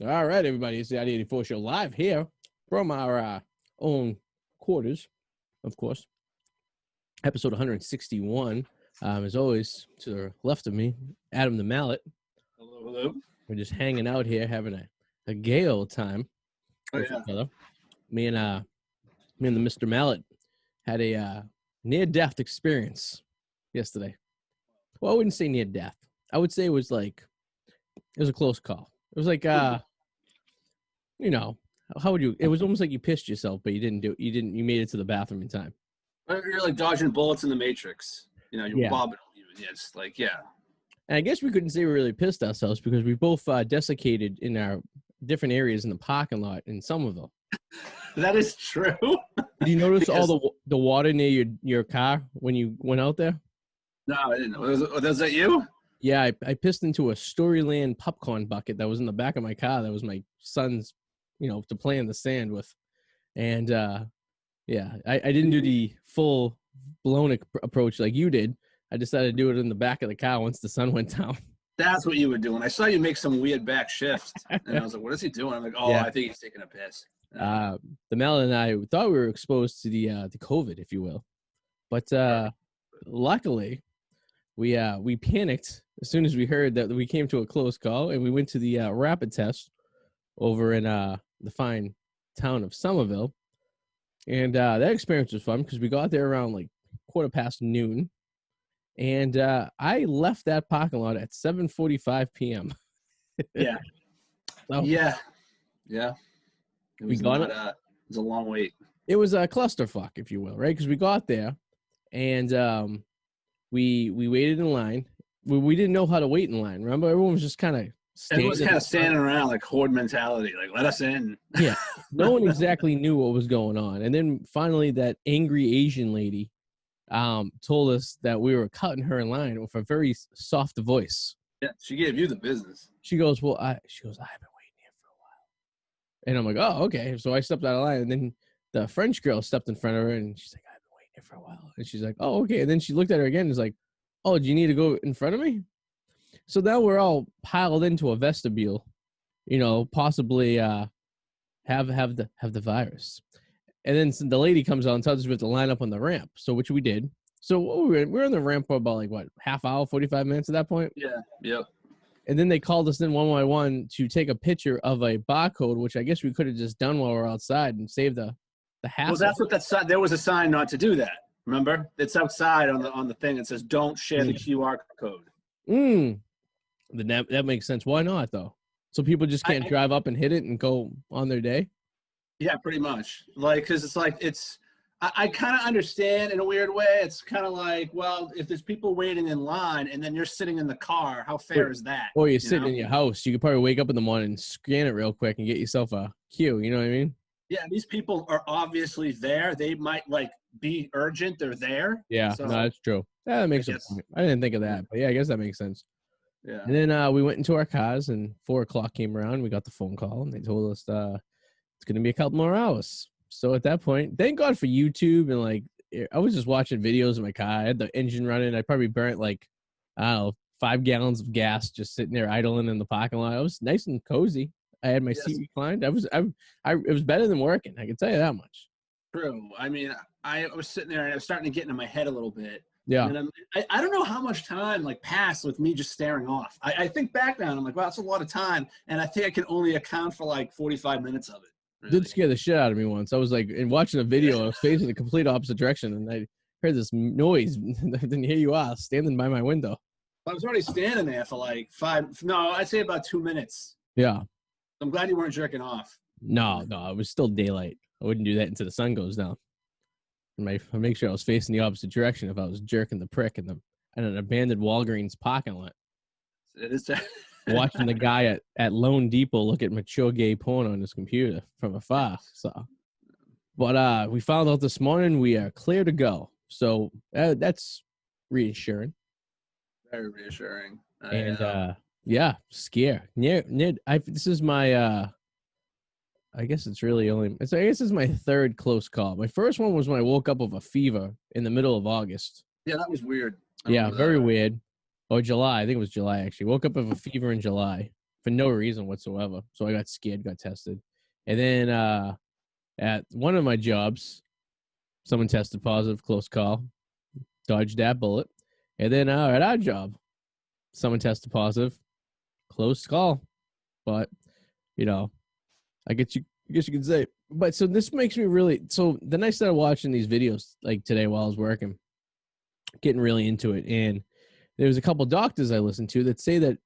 All right, everybody. It's the Arty 84 show live here from our own quarters, of course. Episode 161. As always, to the left of me, Adam the Mallet. Hello, hello. We're just hanging out here having a gay old time with each other. Me and the Mr. Mallet had a near-death experience yesterday. Well, I wouldn't say near-death. I would say it was a close call. It was like, how would you, it was almost like you pissed yourself, but you made it to the bathroom in time. You're like dodging bullets in the Matrix. You're bobbing. It's like, yeah. And I guess we couldn't say we really pissed ourselves because we both desiccated in our different areas in the parking lot in Somerville. That is true. Did you notice all the water near your car when you went out there? No, I didn't know. Was that you? Yeah, I pissed into a Storyland popcorn bucket that was in the back of my car. That was my son's, to play in the sand with. And, I didn't do the full-blown approach like you did. I decided to do it in the back of the car once the sun went down. That's what you were doing. I saw you make some weird back shift. And I was like, what is he doing? I'm like, I think he's taking a piss. The Mallet and I thought we were exposed to the COVID, if you will. But luckily, we panicked as soon as we heard that we came to a close call, and we went to the rapid test over in the fine town of Somerville. And that experience was fun because we got there around like 12:15, and I left that parking lot at 7:45 p.m. Yeah. So, yeah. It was it was a long wait. It was a clusterfuck, if you will, right? Because we got there, and we waited in line. We didn't know how to wait in line. Remember, everyone was just kind of standing around like horde mentality, like let us in. Yeah, no one exactly knew what was going on. And then finally, that angry Asian lady told us that we were cutting her in line with a very soft voice. Yeah, she gave you the business. She goes, "Well, I've been waiting here for a while," and I'm like, "Oh, okay." So I stepped out of line, and then the French girl stepped in front of her, and she's like, "I've been waiting here for a while," and she's like, "Oh, okay." And then she looked at her again and was like, "Oh, do you need to go in front of me?" So now we're all piled into a vestibule, possibly have the virus. And then the lady comes out and tells us we have to line up on the ramp, so which we did. So we're on the ramp for about half hour, 45 minutes at that point. Yeah, yep. And then they called us in one by one to take a picture of a barcode, which I guess we could have just done while we're outside and saved the hassle. Well, that's what that sign. There was a sign not to do that. Remember, it's outside on the thing. It says don't share the QR code. Then that makes sense. Why not though? So people just can't drive up and hit it and go on their day. Yeah, pretty much. Because I kind of understand in a weird way. It's kind of like, well, if there's people waiting in line and then you're sitting in the car, how fair is that? Or you're sitting in your house. You could probably wake up in the morning and scan it real quick and get yourself a queue. You know what I mean? Yeah, these people are obviously there. They might be urgent. They're there. Yeah, so, no, that's true. Yeah, that makes sense. I didn't think of that, but yeah, I guess that makes sense. Yeah. And then we went into our cars, and 4:00 came around. We got the phone call, and they told us it's going to be a couple more hours. So at that point, thank God for YouTube, and I was just watching videos in my car. I had the engine running. I probably burnt 5 gallons of gas just sitting there idling in the parking lot. It was nice and cozy. I had my seat reclined. It was better than working. I can tell you that much. True. I mean, I was sitting there and I was starting to get into my head a little bit. Yeah. And I don't know how much time passed with me just staring off. I think back now and I'm like, wow, that's a lot of time. And I think I can only account for 45 minutes of it. Really. Did scare the shit out of me once. I was in watching a video, I was facing the complete opposite direction, and I heard this noise. And then here you are standing by my window. I was already standing there for I'd say about 2 minutes. Yeah. I'm glad you weren't jerking off. No, it was still daylight. I wouldn't do that until the sun goes down. I make sure I was facing the opposite direction if I was jerking the prick in an abandoned Walgreens parking lot. It is watching the guy at Lone Depot look at mature gay porn on his computer from afar. So, but we found out this morning we are clear to go. So that's reassuring. Very reassuring. And yeah, scare. This is my. I guess it's really I guess this is my third close call. My first one was when I woke up with a fever in the middle of August. Yeah, that was weird. Yeah, very weird. Or July. I think it was July, actually. Woke up with a fever in July for no reason whatsoever. So I got scared, got tested. And then at one of my jobs, someone tested positive, close call, dodged that bullet. And then at our job, someone tested positive, close call. But, I guess you could say. But so this makes me really, so then I started watching these videos like today while I was working, getting really into it. And there's a couple doctors I listened to that say that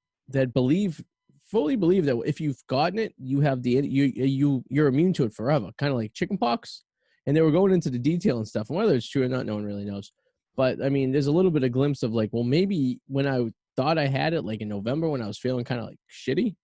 fully believe that if you've gotten it, you have you're immune to it forever, kind of like chickenpox. And they were going into the detail and stuff, and whether it's true or not, no one really knows. But I mean, there's a little bit of glimpse of like, well, maybe when I thought I had it, like in November, when I was feeling kind of like shitty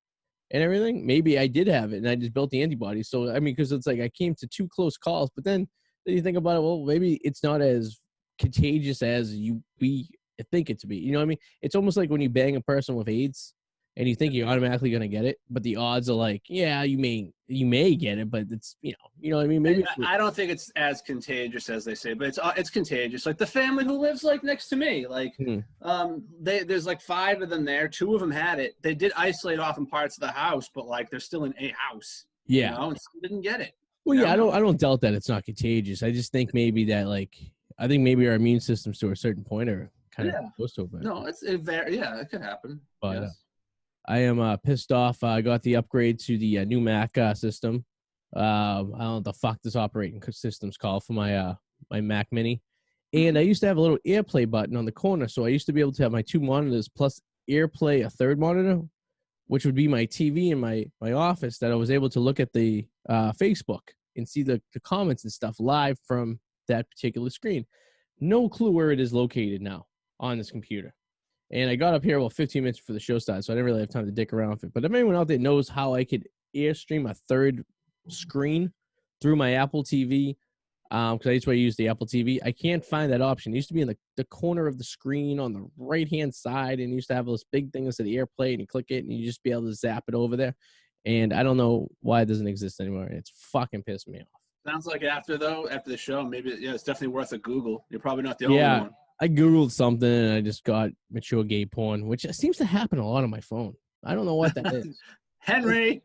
and everything, maybe I did have it, and I just built the antibodies. So I mean, because it's like I came to 2 close calls, but then you think about it, well, maybe it's not as contagious as we think it to be. You know what I mean? It's almost like when you bang a person with AIDS and you think you're automatically going to get it, but the odds are like, yeah, you may get it, but it's, you know what I mean? Maybe I don't think it's as contagious as they say, but it's contagious. Like the family who lives like next to me, like there's like 5 of them there. 2 of them had it. They did isolate off in parts of the house, but like they're still in a house. Yeah, and some didn't get it. Well, yeah, I don't doubt that it's not contagious. I just think maybe that I think maybe our immune systems to a certain point are kind of close to it. No, it could happen. But yes. I am pissed off. I got the upgrade to the new Mac system. I don't know what the fuck this operating system's called for my my Mac Mini. And I used to have a little AirPlay button on the corner, so I used to be able to have my 2 monitors plus AirPlay a 3rd monitor, which would be my TV in my office, that I was able to look at the Facebook and see the comments and stuff live from that particular screen. No clue where it is located now on this computer. And I got up here 15 minutes before the show started, so I didn't really have time to dick around with it. But if anyone out there knows how I could Airstream a 3rd screen through my Apple TV, because I used to use the Apple TV, I can't find that option. It used to be in the corner of the screen on the right-hand side, and it used to have this big thing that said AirPlay, and you click it, and you just be able to zap it over there. And I don't know why it doesn't exist anymore, and it's fucking pissed me off. Sounds like after the show, maybe, it's definitely worth a Google. You're probably not the only one. I Googled something and I just got mature gay porn, which seems to happen a lot on my phone. I don't know what that is. Henry!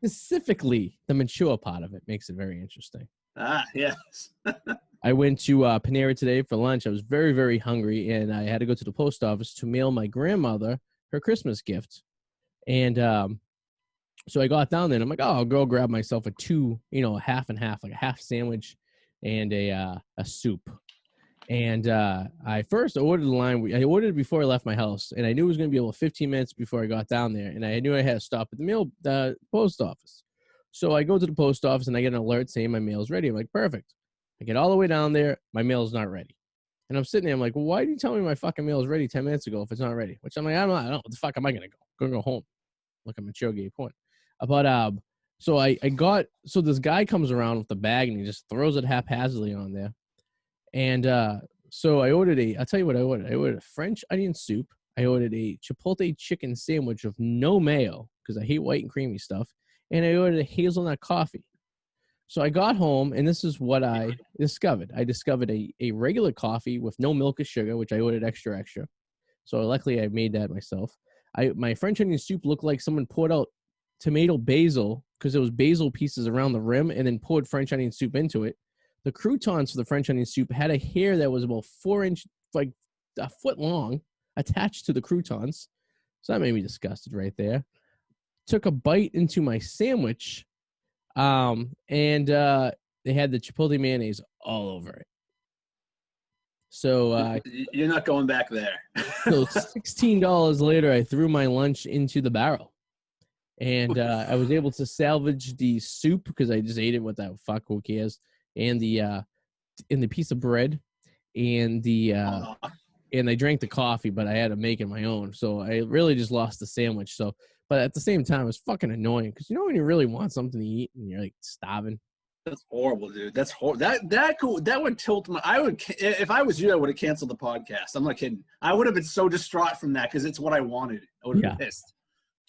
Specifically, the mature part of it makes it very interesting. Yes. I went to Panera today for lunch. I was very, very hungry, and I had to go to the post office to mail my grandmother her Christmas gift. And so I got down there, and I'm like, oh, I'll go grab myself a 2, half and half, like a half sandwich and a soup. And I first ordered the line. I ordered it before I left my house, and I knew it was going to be about 15 minutes before I got down there. And I knew I had to stop at the post office. So I go to the post office, and I get an alert saying my mail's ready. I'm like, perfect. I get all the way down there. My mail's not ready. And I'm sitting there. I'm like, well, why did you tell me my fucking mail's ready 10 minutes ago if it's not ready? Which I'm like, I don't know. What the fuck am I going to go? I'm going to go home. Like a mature gay point. But so so this guy comes around with the bag, and he just throws it haphazardly on there. And so I ordered I'll tell you what I ordered. I ordered a French onion soup. I ordered a chipotle chicken sandwich with no mayo because I hate white and creamy stuff. And I ordered a hazelnut coffee. So I got home, and this is what I discovered. I discovered a regular coffee with no milk or sugar, which I ordered extra. So luckily I made that myself. My French onion soup looked like someone poured out tomato basil, because there was basil pieces around the rim, and then poured French onion soup into it. The croutons for the French onion soup had a hair that was about 4 inch, like a foot long, attached to the croutons. So that made me disgusted right there. Took a bite into my sandwich, and they had the chipotle mayonnaise all over it. So you're not going back there. So $16 later, I threw my lunch into the barrel. And I was able to salvage the soup because I just ate it. What the fuck? Who cares? And the piece of bread, and and I drank the coffee, but I had to make it my own. So I really just lost the sandwich. So, but at the same time, it was fucking annoying because when you really want something to eat and you're like starving. That's horrible, dude. That's horrible. That would tilt my. If I was you, I would have canceled the podcast. I'm not kidding. I would have been so distraught from that because it's what I wanted. I would have been pissed.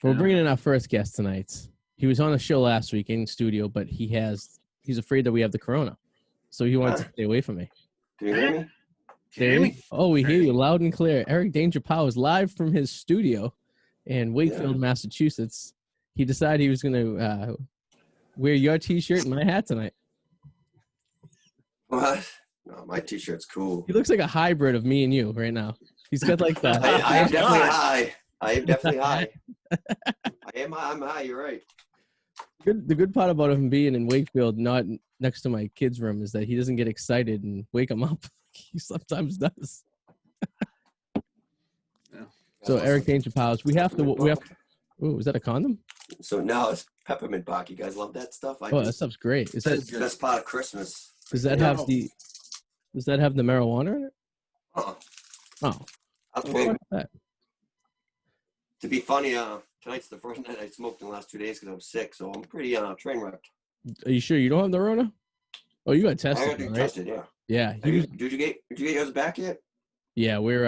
We're bringing in our first guest tonight. He was on the show last week in studio, but he's afraid that we have the corona. So he wants to stay away from me. Can you hear me? Oh, we hear you loud and clear. Eric Danger Powers live from his studio in Wakefield, Massachusetts. He decided he was going to wear your T-shirt and my hat tonight. What? No, my T-shirt's cool. He looks like a hybrid of me and you right now. He's got like the. I am definitely high. I am definitely high. I'm high. You're right. The good part about him being in Wakefield, not next to my kid's room, is that he doesn't get excited and wake him up. He sometimes does. Yeah. So Eric Danger Powers, we have. Oh, is that a condom? So now it's peppermint bark. You guys love that stuff? That stuff's great. Is that the best part of Christmas? Does that have the marijuana in it? Uh-uh. Oh. To be funny, tonight's the first night I smoked in the last 2 days because I'm sick, so I'm pretty train wrecked. Are you sure you don't have the Rona? Oh, you got tested. I got tested, yeah. Yeah. Did you get yours back yet? Yeah, we're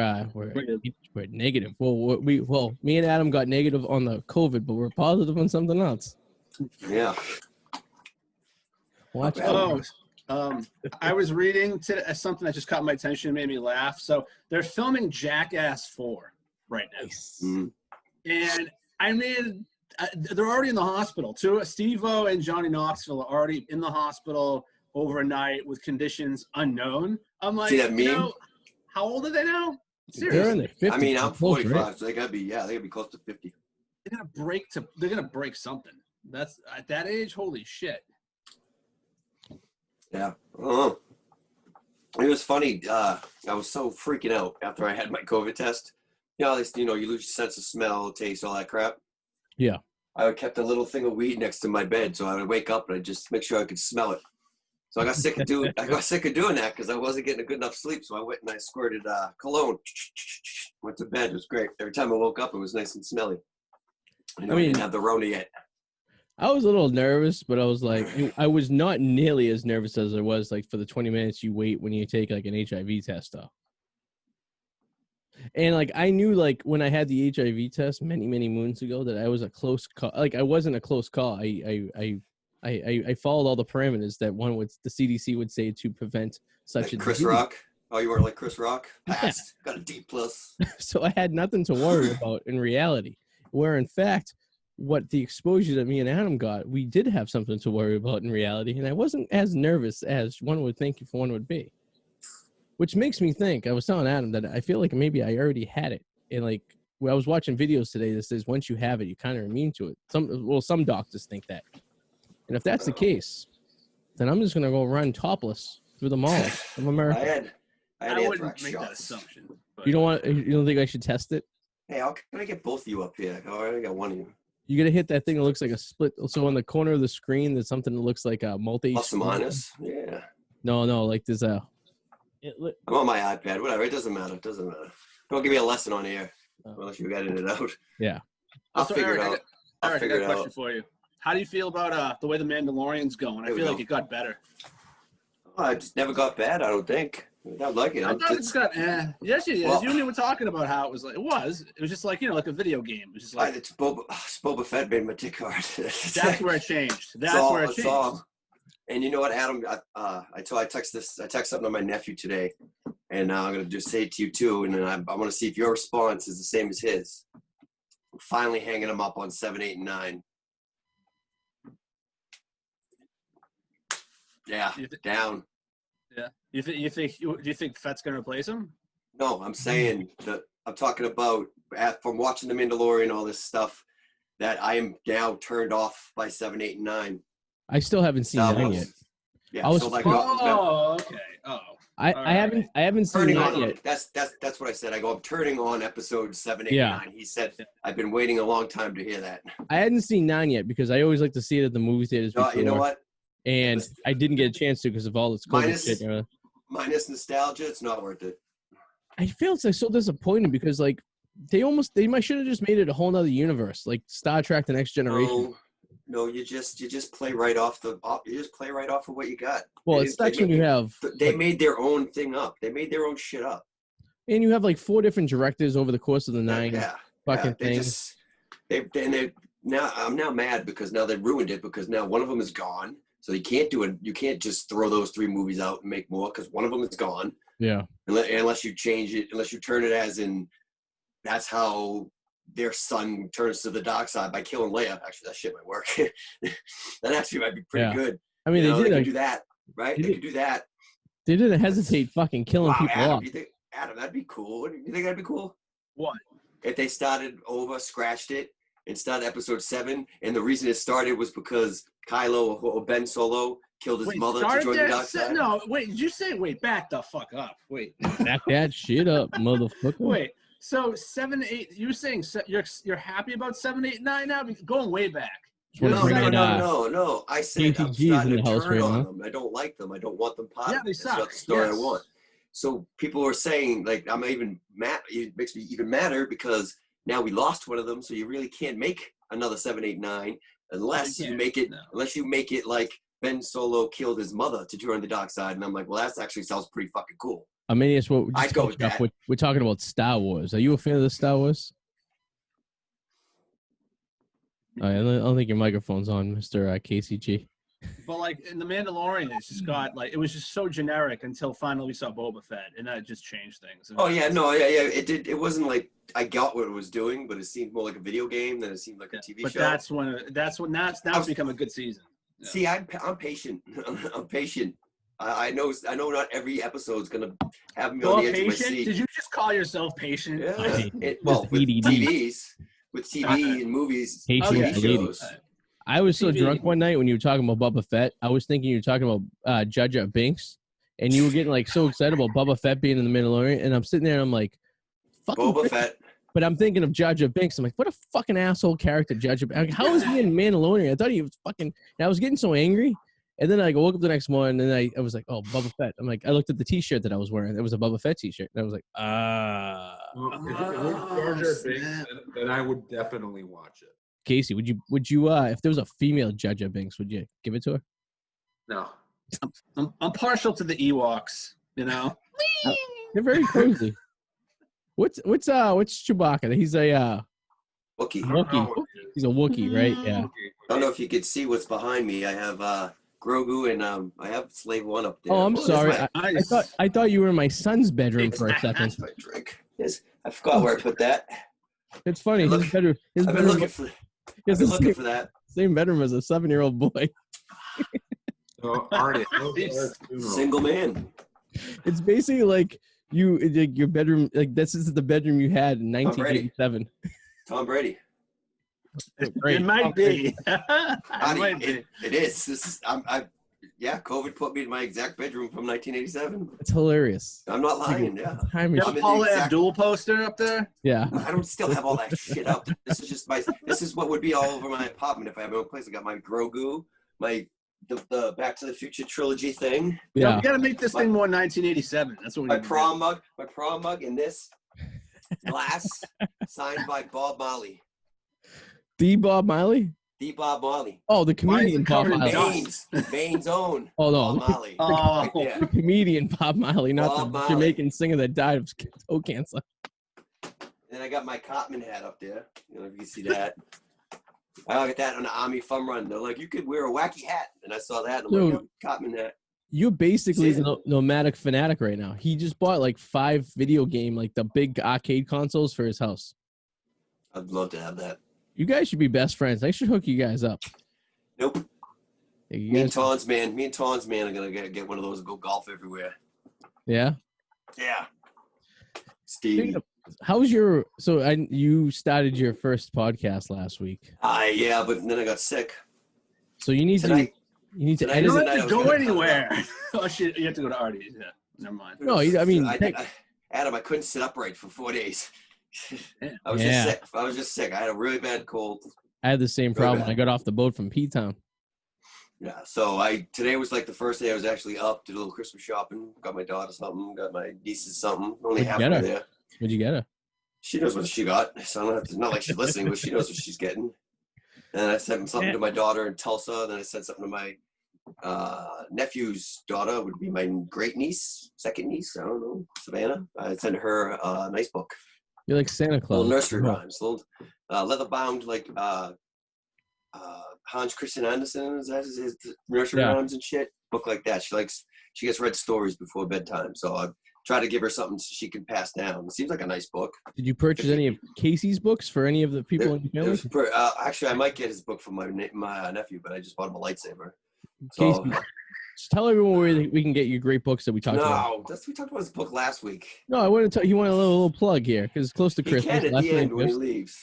negative. Well, me and Adam got negative on the COVID, but we're positive on something else. Yeah. Watch out. I was reading today something that just caught my attention and made me laugh. So they're filming Jackass 4 right now. Nice. Mm-hmm. And I mean, they're already in the hospital too. Steve-O and Johnny Knoxville are already in the hospital overnight with conditions unknown. I'm like, see that meme? How old are they now? Seriously. They're in their 50s. I mean, I'm 45, right? so they gotta be close to 50. They're gonna break something. That's at that age, holy shit. Yeah. It was funny. I was so freaking out after I had my COVID test. You know, you lose your sense of smell, taste, all that crap. Yeah. I kept a little thing of weed next to my bed, so I would wake up and I'd just make sure I could smell it. So I got sick of doing that because I wasn't getting a good enough sleep. So I went and I squirted cologne. Went to bed. It was great. Every time I woke up, it was nice and smelly. I didn't have the Rona yet. I was a little nervous, but I was like, I was not nearly as nervous as I was like for the 20 minutes you wait when you take like an HIV test though. And like I knew like when I had the HIV test many moons ago that I was a close call. Like I wasn't a close call. I followed all the parameters that the CDC would say to prevent such a Chris disease. Rock. Oh, you weren't like Chris Rock? Passed. Yeah. Got a D+. So I had nothing to worry about in reality. Where in fact, what the exposure that me and Adam got, we did have something to worry about in reality, and I wasn't as nervous as one would think if one would be. Which makes me think, I was telling Adam that I feel like maybe I already had it. And like, I was watching videos today that says once you have it, you kind of immune to it. Some doctors think that. And if that's the case, then I'm just going to go run topless through the mall of America. I wouldn't make that assumption. You don't think I should test it? Hey, how can I get both of you up here? I already got one of you. You gotta hit that thing that looks like a split. So on the corner of the screen, there's something that looks like a multi. Plus or minus, yeah. No, like there's a. I'm on my iPad. Whatever, it doesn't matter. Don't give me a lesson on here unless you edit it out. Yeah. I'll figure it out. Eric, I got a question for you. How do you feel about the way the Mandalorian's going? I feel like it got better. Oh, it just never got bad. I don't think. I like it. I thought it just got. Yes, it is. Well, you and me were talking about how it was like. It was just like like a video game. It was just like it's Boba Fett made my dick hard. That's where it changed. And you know what, Adam? I text something to my nephew today, and I'm gonna just say it to you too. And then I want to see if your response is the same as his. I'm finally hanging him up on 7, 8, and 9. Yeah, down. Yeah. Do you think Fett's gonna replace him? No, I'm saying that I'm talking about from watching The Mandalorian, all this stuff, that I am now turned off by 7, 8, and 9. I still haven't seen 9 yet. Yeah, okay. Oh. I haven't seen 9 yet. That's what I said. I'm turning on episode 7, 8, and 9. He said I've been waiting a long time to hear that. I hadn't seen 9 yet because I always like to see it at the movie theaters before. You know what? And I didn't get a chance to because of all this COVID shit. Minus nostalgia, it's not worth it. I feel it's like so disappointing because like they might should have just made it a whole nother universe, like Star Trek: The Next Generation. No, you just play right off of what you got. Well, it's when you have they made their own thing up. They made their own shit up. And you have like 4 different directors over the course of the 9 things. I'm now mad because now they ruined it because now one of them is gone. So you can't do it. You can't just throw those 3 movies out and make more because one of them is gone. Yeah. Unless you change it, unless you turn it as in, that's how their son turns to the dark side by killing Leia. Actually, that shit might work. That actually might be pretty good. I mean, they could do that, right? They could do that. They didn't hesitate fucking killing people off. Adam, that'd be cool. You think that'd be cool? What? If they started over, scratched it, and started episode 7, and the reason it started was because Kylo or Ben Solo killed his mother to join the dark side? No, wait, did you say, back the fuck up. Wait. Back that shit up, motherfucker. Wait, so 7, 8, you're saying you're happy about 7, 8, 9 now? Going way back. No. I said I'm starting to turn on them. I don't like them. I don't want them part. Yeah, they suck. That's not the story I want. So people are saying, like, I'm even mad. It makes me even madder because now we lost one of them. So you really can't make another 7, 8, 9 unless you make it like Ben Solo killed his mother to join the dark side. And I'm like, well, that actually sounds pretty fucking cool. I mean, it's what I'd go with that. We're talking about Star Wars. Are you a fan of the Star Wars? I don't think your microphone's on, Mr. KCG. But like in the Mandalorian, it's just got it was just so generic until finally we saw Boba Fett, and that just changed things. It did. It wasn't like I got what it was doing, but it seemed more like a video game than it seemed like a TV show. But that's it's become a good season. Yeah. See, I'm patient. I'm patient. I know not every episode's gonna have me on the edge of my seat. Did you just call yourself patient? Yeah. With TVs. With TV and movies, TV shows. I was so drunk one night when you were talking about Boba Fett. I was thinking you were talking about Jar Jar Binks, and you were getting like so excited about Boba Fett being in the Mandalorian, and I'm sitting there and I'm like, fucking Boba Fett. But I'm thinking of Jar Jar Binks. I'm like, what a fucking asshole character, Jar Jar Binks. How is he in Mandalorian? I thought he was fucking. And I was getting so angry, and then I woke up the next morning and I was like, oh, Boba Fett. I'm like, I looked at the T-shirt that I was wearing. It was a Boba Fett T-shirt, and I was like, Well, if it was Jar Jar Binks, then I would definitely watch it. Kacy, would you if there was a female Jar Jar Binks, would you give it to her? No. I'm partial to the Ewoks, They're very cozy. What's Chewbacca? He's a Wookiee. He's a Wookiee, right? Yeah. I don't know if you could see what's behind me. I have Grogu and I have Slave One up there. Oh, I'm sorry. I thought you were in my son's bedroom for a second. That's my drink. Yes, I forgot where I put that. It's funny. I've been looking for that. Same bedroom as a 7-year-old boy. Arty, single man. It's basically like your bedroom. Like this is the bedroom you had in 1987. Tom Brady. It might be. It is. COVID put me in my exact bedroom from 1987. It's hilarious. I'm not lying. Yeah. You have Paula Abdul poster up there? Yeah. I don't still have all that shit up. This is just this is what would be all over my apartment if I had my own place. I got my Grogu, the Back to the Future trilogy thing. Yeah. You got to make this thing more 1987. That's what we my prom mug in this glass signed by Bob Marley. The Bob Marley? The Bob Marley. Oh, the comedian Bob Marley. Bane's own. Oh, no. Bob Marley. The comedian Bob Marley, not Bob the Marley. Jamaican singer that died of toe cancer. And I got my Cotman hat up there. If you can see that. I got that on the Army Fun Run. They're like, you could wear a wacky hat. And I saw that. And I'm like, Cotman hat. You're basically the nomadic fanatic right now. He just bought like 5 video game, like the big arcade consoles for his house. I'd love to have that. You guys should be best friends. I should hook you guys up. Nope. Me and Tons man are gonna get one of those and go golf everywhere. Yeah. Yeah. Steve. How's you started your first podcast last week? Yeah, but then I got sick. So you need to edit. You don't have to go anywhere. Oh shit! You have to go to Arty's. Yeah. Never mind. No, I mean, Adam, I couldn't sit upright for 4 days. I was just sick. I had a really bad cold. I had the same problem. I got off the boat from P-Town. Yeah, so today was like the first day I was actually up, did a little Christmas shopping, got my daughter something, got my nieces something. Only halfway there. What'd you get her? She knows what she got, so I don't have to, not like she's listening, but she knows what she's getting. And I sent something to my daughter in Tulsa, and then I sent something to my nephew's daughter, would be my great niece, second niece, I don't know, Savannah. I sent her a nice book. You're like Santa Claus. Little nursery rhymes, little leather-bound, like Hans Christian Andersen, is that his nursery rhymes and shit? Book like that. She gets read stories before bedtime, so I try to give her something she can pass down. It seems like a nice book. Did you purchase any of Kacy's books for any of the people in your family? Actually, I might get his book from my nephew, but I just bought him a lightsaber. So, Kacy, just tell everyone where we can get you great books that we talked about. No, we talked about his book last week. No, I want to tell you want a little plug here because it's close to Christmas. He can at the end when he leaves.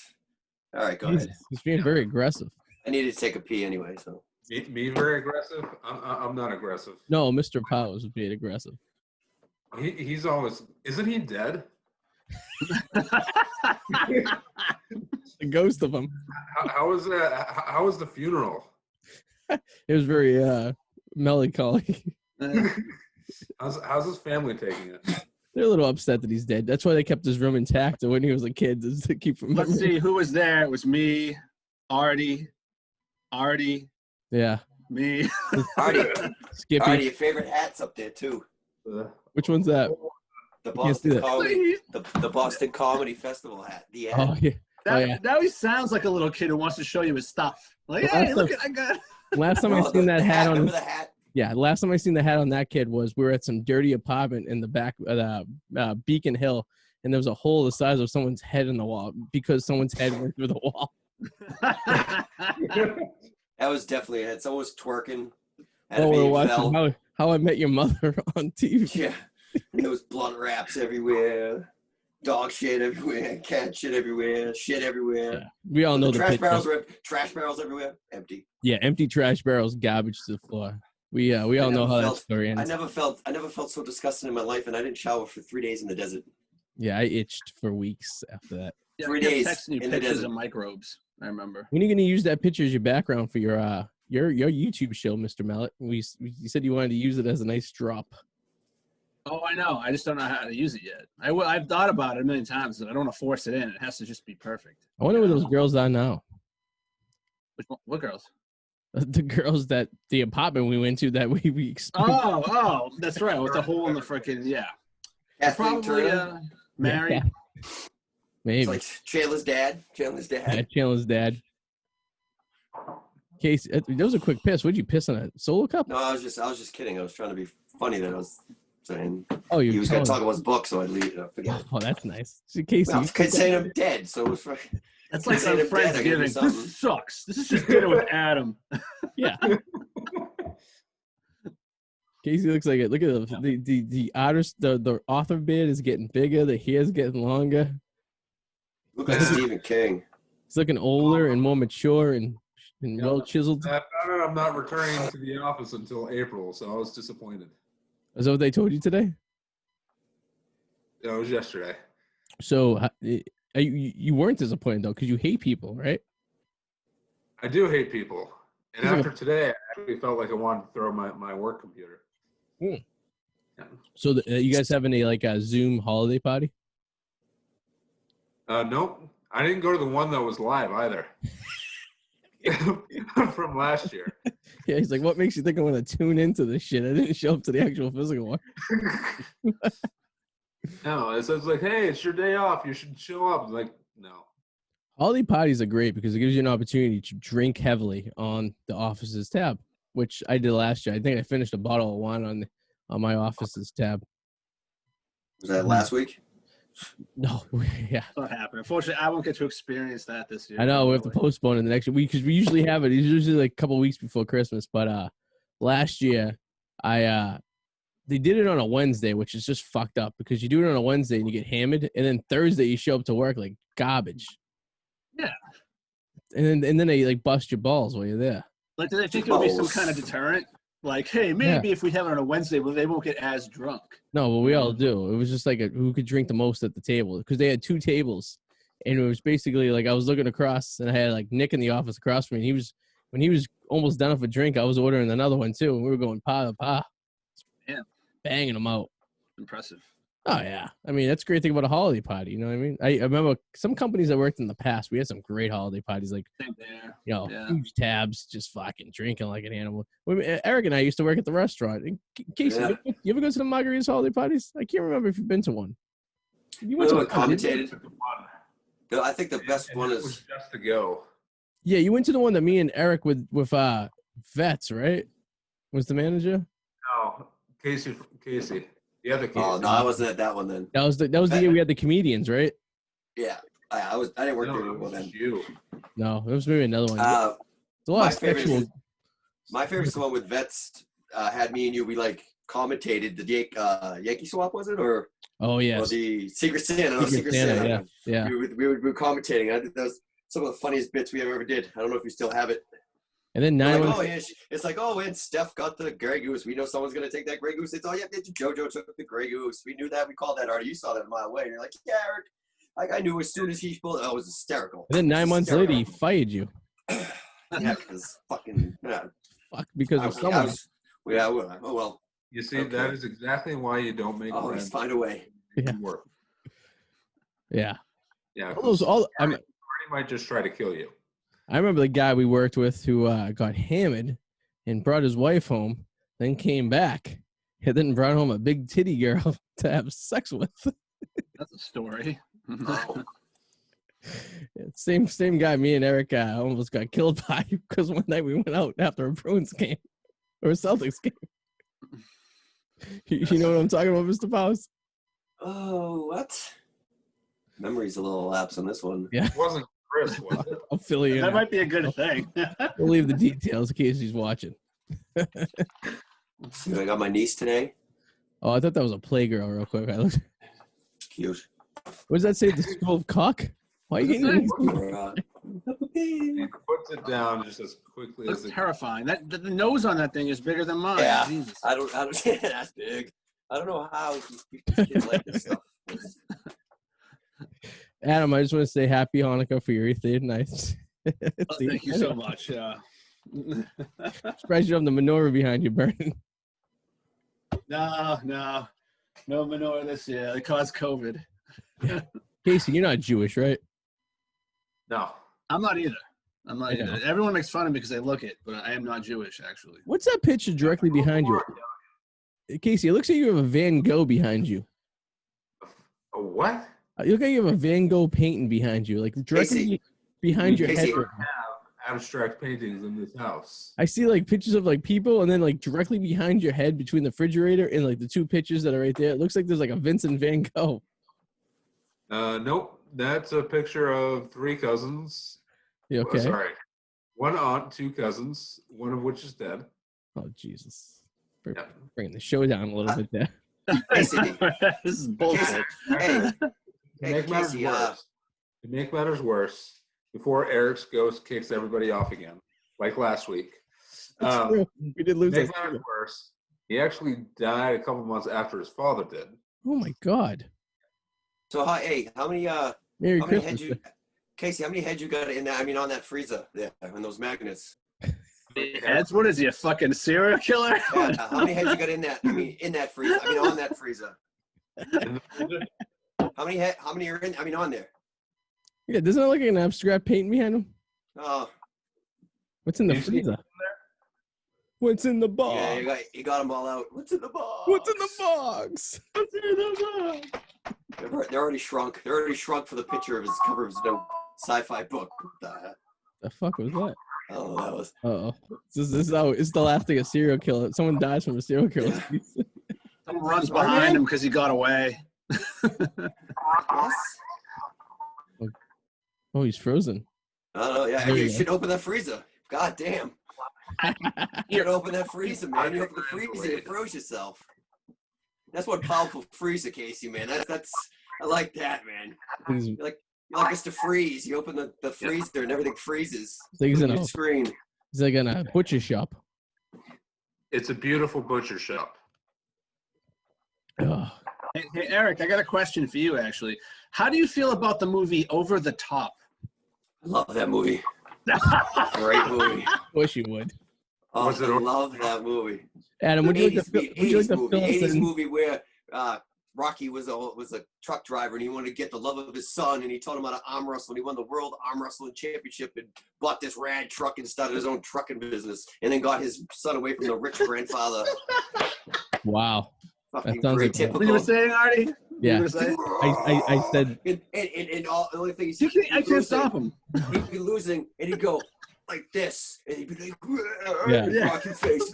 All right, go ahead. He's being very aggressive. I needed to take a pee anyway, so. Me very aggressive? I'm not aggressive. No, Mr. Powers was being aggressive. He's always. Isn't he dead? The ghost of him. How was that? How was the funeral? It was very melancholy. How's his family taking it? They're a little upset that he's dead. That's why they kept his room intact when he was a kid, just to keep from. Let's see who was there. It was me, Arty, yeah, me, Arty, Skippy. Arty, your favorite hat's up there too. Which one's that? The Boston Comedy Festival hat. The hat. Oh yeah. Now he sounds like a little kid who wants to show you his stuff. Like, hey, look, I got. Last time I seen that hat on. Remember the hat? Yeah, last time I seen the hat on that kid was we were at some dirty apartment in the back of Beacon Hill, and there was a hole the size of someone's head in the wall because someone's head went through the wall. That was definitely it. Someone was twerking. We're watching How I Met Your Mother on TV. Yeah, there was blunt wraps everywhere, dog shit everywhere, cat shit everywhere, shit everywhere. Yeah. We all know the trash barrels were trash barrels everywhere, empty. Yeah, empty trash barrels, garbage to the floor. We all know how that story ends. I never felt so disgusting in my life, and I didn't shower for 3 days in the desert. Yeah, I itched for weeks after that. Yeah, 3 days texting you in the pictures desert. of microbes. I remember. When are you going to use that picture as your background for your YouTube show, Mr. Mallet? You said you wanted to use it as a nice drop. Oh, I know. I just don't know how to use it yet. I've thought about it a million times, and I don't want to force it in. It has to just be perfect. I wonder where those girls are now. What girls? The girls that the apartment we went to that we experienced. Oh, that's right. With the hole in the freaking probably married. Yeah. Maybe. It's like Chandler's dad. Yeah, Chandler's dad. Kacy, that was a quick piss. Would you piss on a solo cup? No, I was just kidding. I was trying to be funny that I was saying. Oh, he was going to talk about his book, so I'd leave. Forget it. Oh, that's nice. So, Kacy, I was saying I'm dead, so it was. That's like some Friendsgiving. This sucks. This is just dinner with Adam. Yeah. Kacy looks like it. Look at the artist. The author beard is getting bigger. The hair's getting longer. Look like Stephen King. He's looking older and more mature and well chiseled. I'm not returning to the office until April, so I was disappointed. Is that what they told you today? Yeah, it was yesterday. So you weren't disappointed though, because you hate people, right? I do hate people, and after today, I actually felt like I wanted to throw my work computer. Yeah. So you guys having a Zoom holiday party? Nope. I didn't go to the one that was live either. From last year. Yeah, he's like, what makes you think I'm going to tune into this shit? I didn't show up to the actual physical one. No, it says like, hey, it's your day off. You should show up. Like, no. Holiday parties are great because it gives you an opportunity to drink heavily on the office's tab, which I did last year. I think I finished a bottle of wine on my office's tab. Was that last week? No, yeah. That's what happened. Unfortunately, I won't get to experience that this year. I know we have to postpone it the next week because we usually have it. It's usually like a couple of weeks before Christmas. But last year, they did it on a Wednesday, which is just fucked up because you do it on a Wednesday and you get hammered, and then Thursday you show up to work like garbage. Yeah. And then they like bust your balls while you're there. Like, do they think it would be some kind of deterrent? Like, hey, maybe if we have it on a Wednesday, well, they won't get as drunk. No, but we all do. It was just like who could drink the most at the table because they had two tables, and it was basically like I was looking across, and I had like Nick in the office across from me. And when he was almost done with a drink, I was ordering another one too, and we were going pa to pa, banging them out. Impressive. Oh yeah, I mean that's a great thing about a holiday party. You know what I mean? I remember some companies I worked in the past. We had some great holiday parties, like Same there. Huge tabs, just fucking drinking like an animal. Eric and I used to work at the restaurant. Kacy, you ever go to the Margaritas holiday parties? I can't remember if you've been to one. You went to one. Commentated. I think the best one is just to go. Yeah, you went to the one that me and Eric with Vets, right? Was the manager? No, Kacy. The other Kacy. Oh no, I wasn't at that one then. That was the year we had the comedians, right? Yeah, I didn't work there No, it anymore was then. you. No, it was maybe another one. It's a lot My of sexual. My favorite's the one with Vets. Had me and you. We like commentated the Yankee swap, was it, or Yes. or the Secret Santa? Secret Santa, yeah. We were commentating. I think that was some of the funniest bits we ever did. I don't know if you still have it. And then It's like, and Steph got the Grey Goose. We know someone's gonna take that Grey Goose. It's JoJo took the Grey Goose. We knew that. We called that Artie. You saw that a mile away. And you're like, yeah, Eric. Like I knew as soon as he pulled it, I was hysterical. And then 9 months later, he fired you. Yeah, because fucking Fuck, because of someone. Oh well. You see, that is exactly why you don't make friends. Always find a way. Yeah. Work. Yeah. Yeah. Artie might just try to kill you. I remember the guy we worked with who got hammered and brought his wife home, then came back, and then brought home a big titty girl to have sex with. That's a story. Same guy. Me and Eric almost got killed by because one night we went out after a Bruins game or a Celtics game. You know what I'm talking about, Mr. Powers? Oh, what? Memory's a little lapse on this one. Yeah. It wasn't Chris, was it? I'll fill you in. That might be a good thing. We'll leave the details in case he's watching. See, I got my niece today. Oh, I thought that was a Playgirl real quick. I looked. Cute. What does that say? The School of Cock? Why are you getting He puts it down just as quickly That's as it terrifying. The nose on that thing is bigger than mine. Yeah. Jesus. I don't that's big. I don't know how these kids like this stuff. Adam, I just want to say happy Hanukkah for your 8th night. Thank you so much. Surprised you have the menorah behind you burning. No menorah this year. It caused COVID. Kacy, you're not Jewish, right? No. I'm not either. Either. Everyone makes fun of me because I look it, but I am not Jewish, actually. What's that picture directly behind you? Kacy, it looks like you have a Van Gogh behind you. A what? You look like you have a Van Gogh painting behind you, like directly behind your head. We have abstract paintings in this house. I see like pictures of like people, and then like directly behind your head between the refrigerator and like the two pictures that are right there. It looks like there's like a Vincent Van Gogh. Nope. That's a picture of 3 cousins. You okay? Sorry. 1 aunt, 2 cousins, one of which is dead. Oh, Jesus. Bringing the show down a little bit there. This is bullshit. To make matters worse, before Eric's ghost kicks everybody off again, like last week. We did lose. To make matters worse, he actually died a couple months after his father did. Oh my God. So how many Merry how many Christmas. heads you Kacy, how many heads you got in that on that freezer there on those magnets? Heads? What is he, a fucking serial killer? Yeah, how many heads you got in that in that freezer? On that freezer. How many are in on there? Yeah, doesn't it look like an abstract painting behind him? Oh. What's in the freezer? What's in the box? Yeah, you got them all out. What's in the box? What's in the box? What's in the box? They're already shrunk. They're already shrunk for the picture of his cover of his new sci-fi book. What the heck? The fuck was that? Oh, that was. Uh-oh. This is how it's the last thing a serial killer. Someone dies from a serial killer. Yeah. Someone runs behind him because he got away. Yes. Oh, he's frozen. I don't know. Yeah, you should open that freezer. God damn. You should open that freezer, man. You open the freezer, you froze yourself. That's one powerful freezer, Kacy, man. That's I like that, man. You're like Mr. Freeze. You open the freezer and everything freezes. He's in on a your screen. He's like in a butcher shop. It's a beautiful butcher shop. Oh. Hey, Eric, I got a question for you, actually. How do you feel about the movie Over the Top? I love that movie. Great movie. Wish you would. Oh, I love that movie. Adam, would you like to fill 80s movie where Rocky was a truck driver and he wanted to get the love of his son and he taught him how to arm wrestle and he won the world arm wrestling championship and bought this rad truck and started his own trucking business and then got his son away from the rich grandfather. That Fucking sounds great, like typical. What you were saying, Artie? Yeah. I said. And all the only thing I can't stop him. He'd be losing and he'd go, like this, and he'd be like, Yeah. rocking face,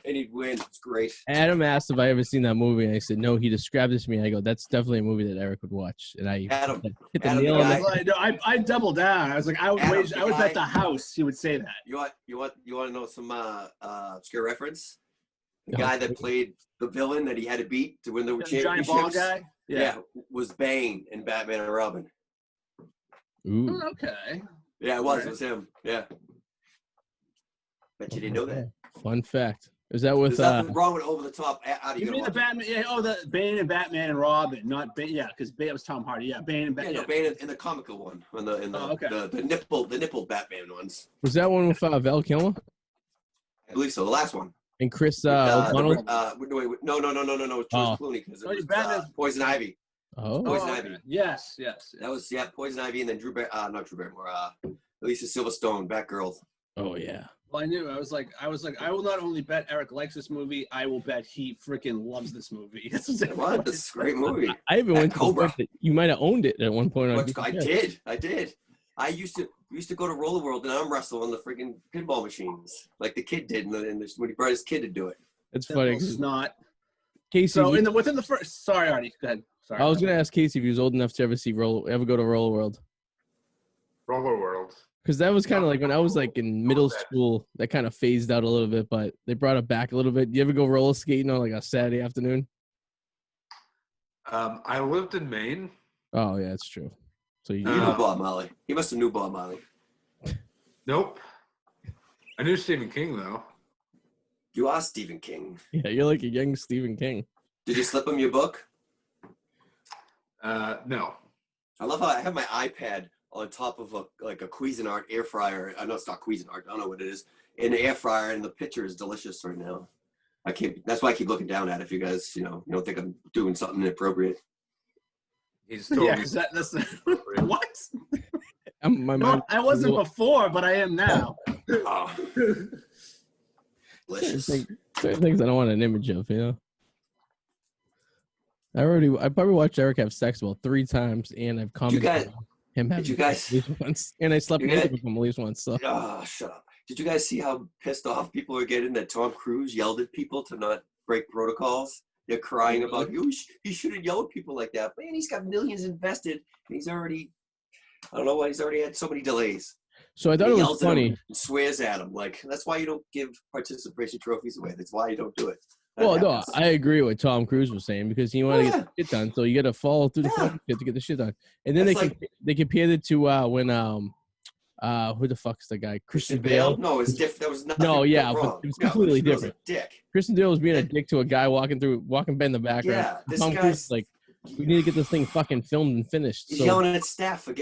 and he'd win. It's great. Adam asked if I ever seen that movie, and I said no. He described it to me. I go, that's definitely a movie that Eric would watch, and I Adam, hit the Adam, nail the on guy- the Like, no, I doubled down. I was like, I would Adam, wage, the I would bet guy- the house he would say that. You want to know some obscure reference? The No. guy that played the villain that he had to beat to win the The giant ball championships. guy. Yeah, was Bane in Batman and Robin. Ooh. Okay. Yeah, it was him. Yeah. Bet you didn't know that. Fun fact. Is that with There's nothing wrong with over the top. You mean the Batman? Yeah. Oh, the Bane and Batman and Robin, not Bane. Yeah, because Bane was Tom Hardy. Yeah, Bane and Yeah, Batman. no, Bane in the comical one, in the okay. the nipple Batman ones. was that one with Val Kilmer I believe so. The last one. and Chris No, O'Donnell? no. It's George Clooney because it was Batman's- Poison Ivy. Oh, Poison okay. Ivy. Yes. That was Poison Ivy, and then not Drew Barrymore. Alicia Silverstone, Batgirl. oh yeah. Well, I knew. I was like, I will not only bet Eric likes this movie, I will bet he freaking loves this movie. What? This is a great movie. I even went to the Cobra. point that you might have owned it at one point. On I VHS. did. I used to go to Roller World and arm wrestle on the freaking pinball machines, like the kid did, when he brought his kid to do it. It's funny. It's not. Casey, So within the first. Sorry, Artie. Go ahead. Sorry. I was gonna ask Casey if he was old enough to ever go to Roller World, Roller World. because that was kind of like when I was like in middle school. That kind of phased out a little bit, but they brought it back a little bit. You ever go roller skating on like a Saturday afternoon? I lived in Maine. Oh yeah, it's true. So you He knew Bob Marley. He must have knew Bob Marley. Nope. I knew Stephen King though. You are Stephen King. yeah, you're like a young Stephen King. Did you slip him your book? No. I love how I have my iPad on top of a Cuisinart air fryer. I know it's not Cuisinart. I don't know what it is. In the air fryer, and the picture is delicious right now. That's why I keep looking down at it. If you guys, you don't think I'm doing something inappropriate. He's totally Yeah, because that's what? My I wasn't before, but I am now. Oh. Delicious. certain things I don't want an image of, I probably watched Eric have sex about 3 times, and I've commented on him having sex at least once, and I slept naked with him at least once. So. Oh, shut up. Did you guys see how pissed off people are getting that Tom Cruise yelled at people to not break protocols? They're crying about, he shouldn't yell at people like that. Man, he's got millions invested, and he's already, I don't know why, he's already had so many delays. So I thought it was funny. And swears at him. Like, that's why you don't give participation trophies away. That's why you don't do it. Well, no, I agree with what Tom Cruise was saying, because you want to get the shit done, so you got to follow through the fucking shit to get the shit done. And then they compared it to when who the fuck's the guy? Christian Bale? No, it's different. That was nothing. No, yeah, wrong. but it was completely different. Dick. Christian Bale was being a dick to a guy walking by in the background. Yeah, this Tom guy's Cruise like, we need to get this thing fucking filmed and finished. He's so, yelling at staff for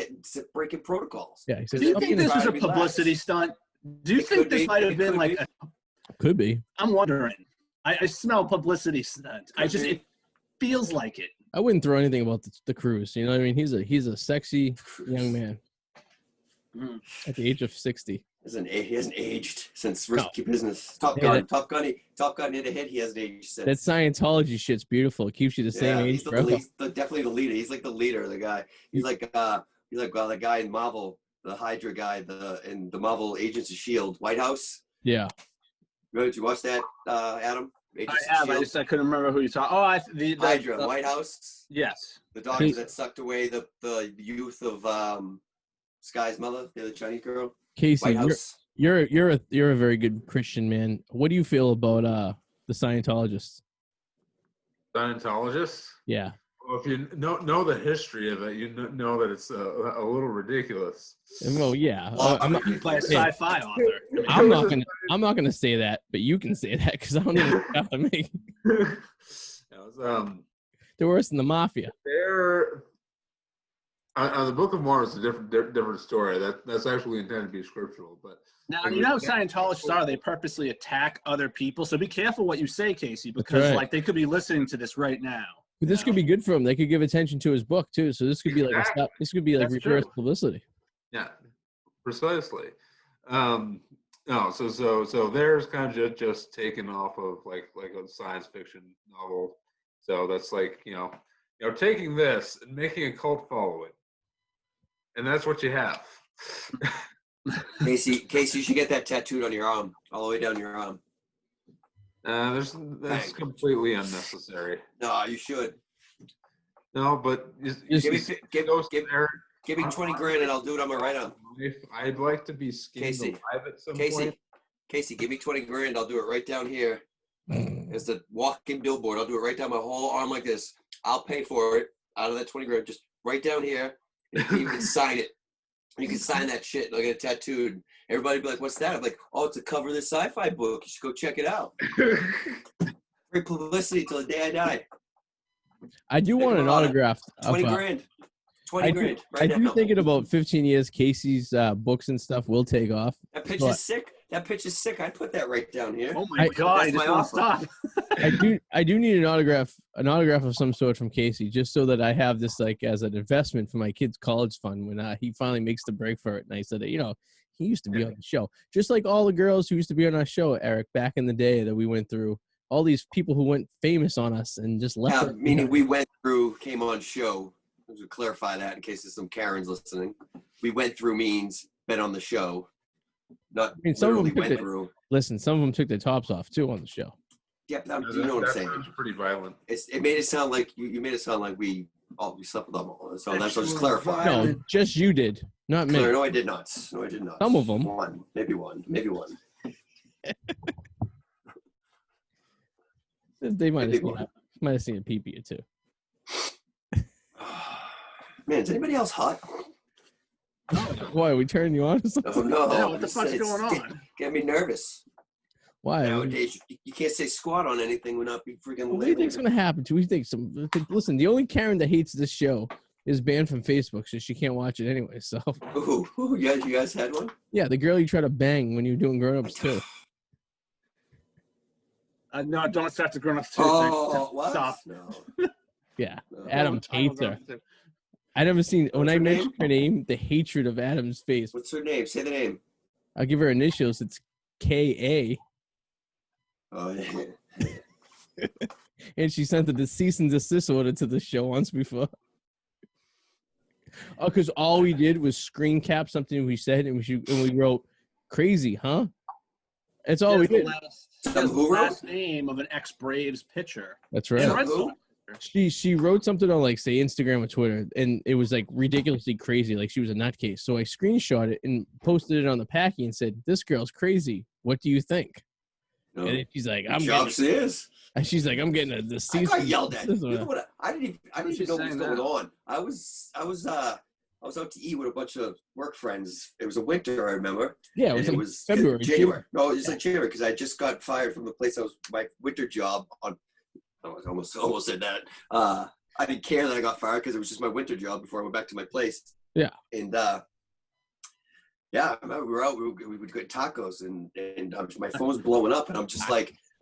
breaking protocols. Yeah, he says, Do you think this was a publicity stunt? Do you think this might have been like? Could be. I'm wondering. I smell publicity stunt. It feels like it. I wouldn't throw anything about the Cruise. You know what I mean? He's a sexy young man at the age of 60. He hasn't aged since Risky Business. Top Gun hit a hit. He hasn't aged since. That Scientology shit's beautiful. It keeps you the same age forever. He's definitely the leader. He's like the leader, the guy. He's like the guy in Marvel, the Hydra guy, in the Marvel Agents of S.H.I.E.L.D. White House. Yeah. Did you watch that, Adam? I have. I couldn't remember who you saw. Oh, the Hydra, White House. Yes. The doctor that sucked away the youth of Sky's mother, the Chinese girl. Kacy, you're a very good Christian man. What do you feel about the Scientologists? Scientologists? Yeah. Well, if you know the history of it, you know that it's a little ridiculous. Well, yeah. I'm not by a sci-fi author. I'm not gonna say that, but you can say that because I don't even have to make. They're worse than the mafia. The Book of Mormon is a different story. That's actually intended to be scriptural, but now you know how Scientologists are. They purposely attack other people. So be careful what you say, Kacy, because like they could be listening to this right now. But this could be good for him. They could give attention to his book too. So this could be like reverse publicity. Yeah, precisely. No, so there's kind of just taken off of like a science fiction novel. So that's like taking this and making a cult following, and that's what you have. Kacy, you should get that tattooed on your arm, all the way down your arm. That's completely unnecessary. No, you should. No, but Give me 20 grand and I'll do it on my right arm. I'd like to be skinned alive at some point. Casey, give me 20 grand. I'll do it right down here. It's the walking billboard. I'll do it right down my whole arm like this. I'll pay for it out of that 20 grand, just right down here. You can sign it. You can sign that shit and I'll get it tattooed. Everybody be like, what's that? I'm like, oh, it's a cover of this sci-fi book. You should go check it out. Free publicity till the day I die. I do want an autograph. 20 grand. 20 grand. I do think in about 15 years, Casey's books and stuff will take off. That picture's sick. That picture's sick. I put that right down here. Oh my God! That's my offer. Stop. I do need an autograph of some sort from Kacy, just so that I have this like as an investment for my kid's college fund when he finally makes the break for it. And I said, he used to be on the show, just like all the girls who used to be on our show, Eric, back in the day that we went through. All these people who went famous on us and just left. Yeah, meaning we went through, came on show. To clarify that in case there's some Karens listening, we went through means been on the show. Not some of them went through. Listen, some of them took their tops off too on the show. Yeah, you know what I'm saying. It's pretty violent. It made it sound like you made it sound like we slept with them all. So that's what I just clarify. No, just you did, not me. No, I did not. Some of them. Maybe one. They might have seen a pee-pee or two. Man, is anybody else hot? Why, are we turning you on? Oh no! Yeah, what the fuck's going on? Get me nervous. Why? Nowadays, you can't say squat on anything without be freaking. What do you think's gonna happen to? We think listen, the only Karen that hates this show is banned from Facebook, so she can't watch it anyway. So. Ooh, you guys had one? Yeah, the girl you try to bang when you're doing grown-ups too. No, don't start the grown-ups too. Oh, what? Stop. No. Yeah, Adam hates her. I never seen when I mentioned her name, the hatred of Adam's face. What's her name? Say the name. I'll give her initials. It's K.A. Oh yeah. And she sent the cease and desist order to the show once before. Oh, because all we did was screen cap something we said, and we wrote "crazy," huh? That's all we did. The last name of an ex-Braves pitcher. That's right. She wrote something on like say Instagram or Twitter, and it was like ridiculously crazy, like she was a nutcase. So I screenshot it and posted it on the packy and said, "This girl's crazy. What do you think?" No. And she's like, "I'm She's like, "I'm getting the season." I got yelled at. You know what? I didn't even know what was going on. I was out to eat with a bunch of work friends. It was a winter, I remember. Yeah, it was February. January. No, it was like January because I just got fired from the place my winter job on. I was almost said that. I didn't care that I got fired because it was just my winter job before I went back to my place. Yeah. And I remember we were out. We would get tacos, and my phone's blowing up, and I'm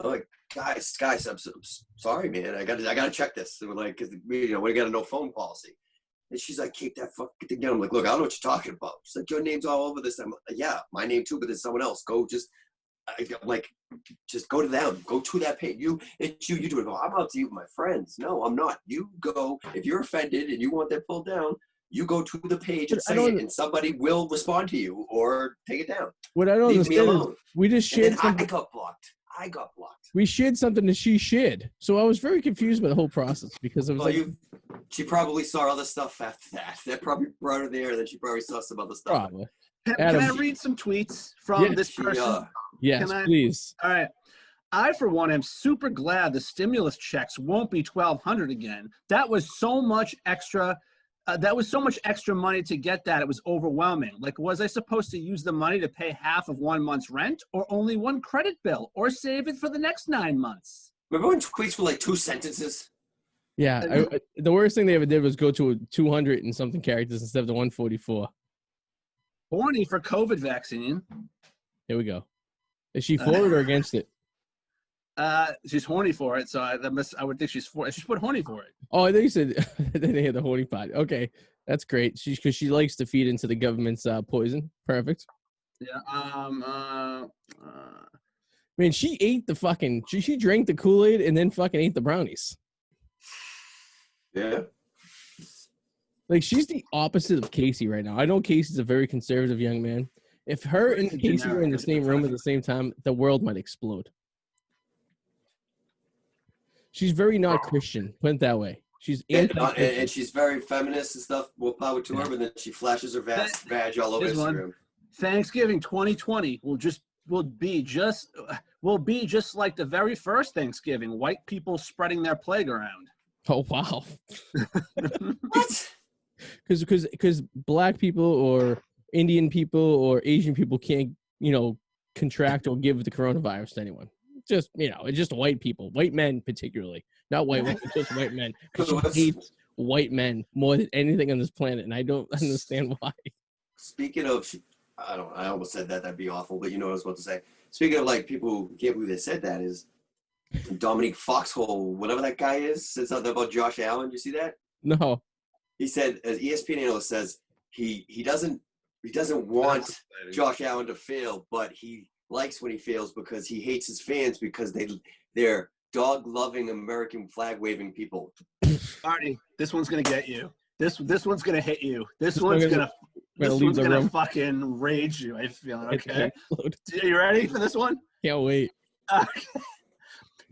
like, guys, I'm sorry, man. I got to check this. And we're like, because we got a no phone policy. And she's like, keep that fucking thing down. I'm like, look, I don't know what you're talking about. She's like, your name's all over this. I'm like, yeah, my name too, but there's someone else. I'm like, just go to them. Go to that page. You do it. I'm out to eat with my friends. No, I'm not. You go. If you're offended and you want that pulled down, you go to the page and say it, and somebody will respond to you or take it down. What I don't understand is we just shared something. I got blocked. We shared something that she shared. So I was very confused by the whole process because it was she probably saw other stuff after that. That probably brought her there, and then she probably saw some other stuff. Probably. Can I read some tweets from this person? Yes, please. All right. I, for one, am super glad the stimulus checks won't be $1,200 again. That was so much extra. That was so much extra money to get that. It was overwhelming. Like, was I supposed to use the money to pay half of 1 month's rent or only one credit bill or save it for the next 9 months? Remember when tweets were like 2 sentences? Yeah. The worst thing they ever did was go to 200 and something characters instead of the 144. Horny for COVID vaccine. Here we go. Is she for it or against it? She's horny for it, so I would think she's for it. She's put horny for it. Oh, I think you said then they had the horny pot. Okay, that's great. Because she likes to feed into the government's poison. Perfect. Yeah. I mean, she ate the fucking. She drank the Kool-Aid and then fucking ate the brownies. Yeah. Like she's the opposite of Kacy right now. I know Casey's a very conservative young man. If her and Pretty Kacy were in the generic. same room at the same time, the world might explode. She's very not Christian. Put it that way. She's anti-Christian. And she's very feminist and stuff. More power to her, but then she flashes her vag all over Instagram. Thanksgiving 2020 will be just like the very first Thanksgiving. White people spreading their plague around. Oh wow! What? Because black people or Indian people or Asian people can't contract or give the coronavirus to anyone. Just it's just white people, white men particularly, not white women, just white men. Because she hates white men more than anything on this planet, and I don't understand why. Speaking of, I almost said that. That'd be awful, but you know what I was about to say. Speaking of like people who can't believe they said that, is Dominique Foxhole, whatever that guy is, said something about Josh Allen. You see that? No. He said, as ESPN analyst says, he doesn't want Josh Allen to fail, but he likes when he fails because he hates his fans because they're dog-loving, American flag-waving people. Artie, this one's gonna get you. This one's gonna hit you. This one's gonna fucking rage you. I feel it. Okay, are you ready for this one? Can't wait.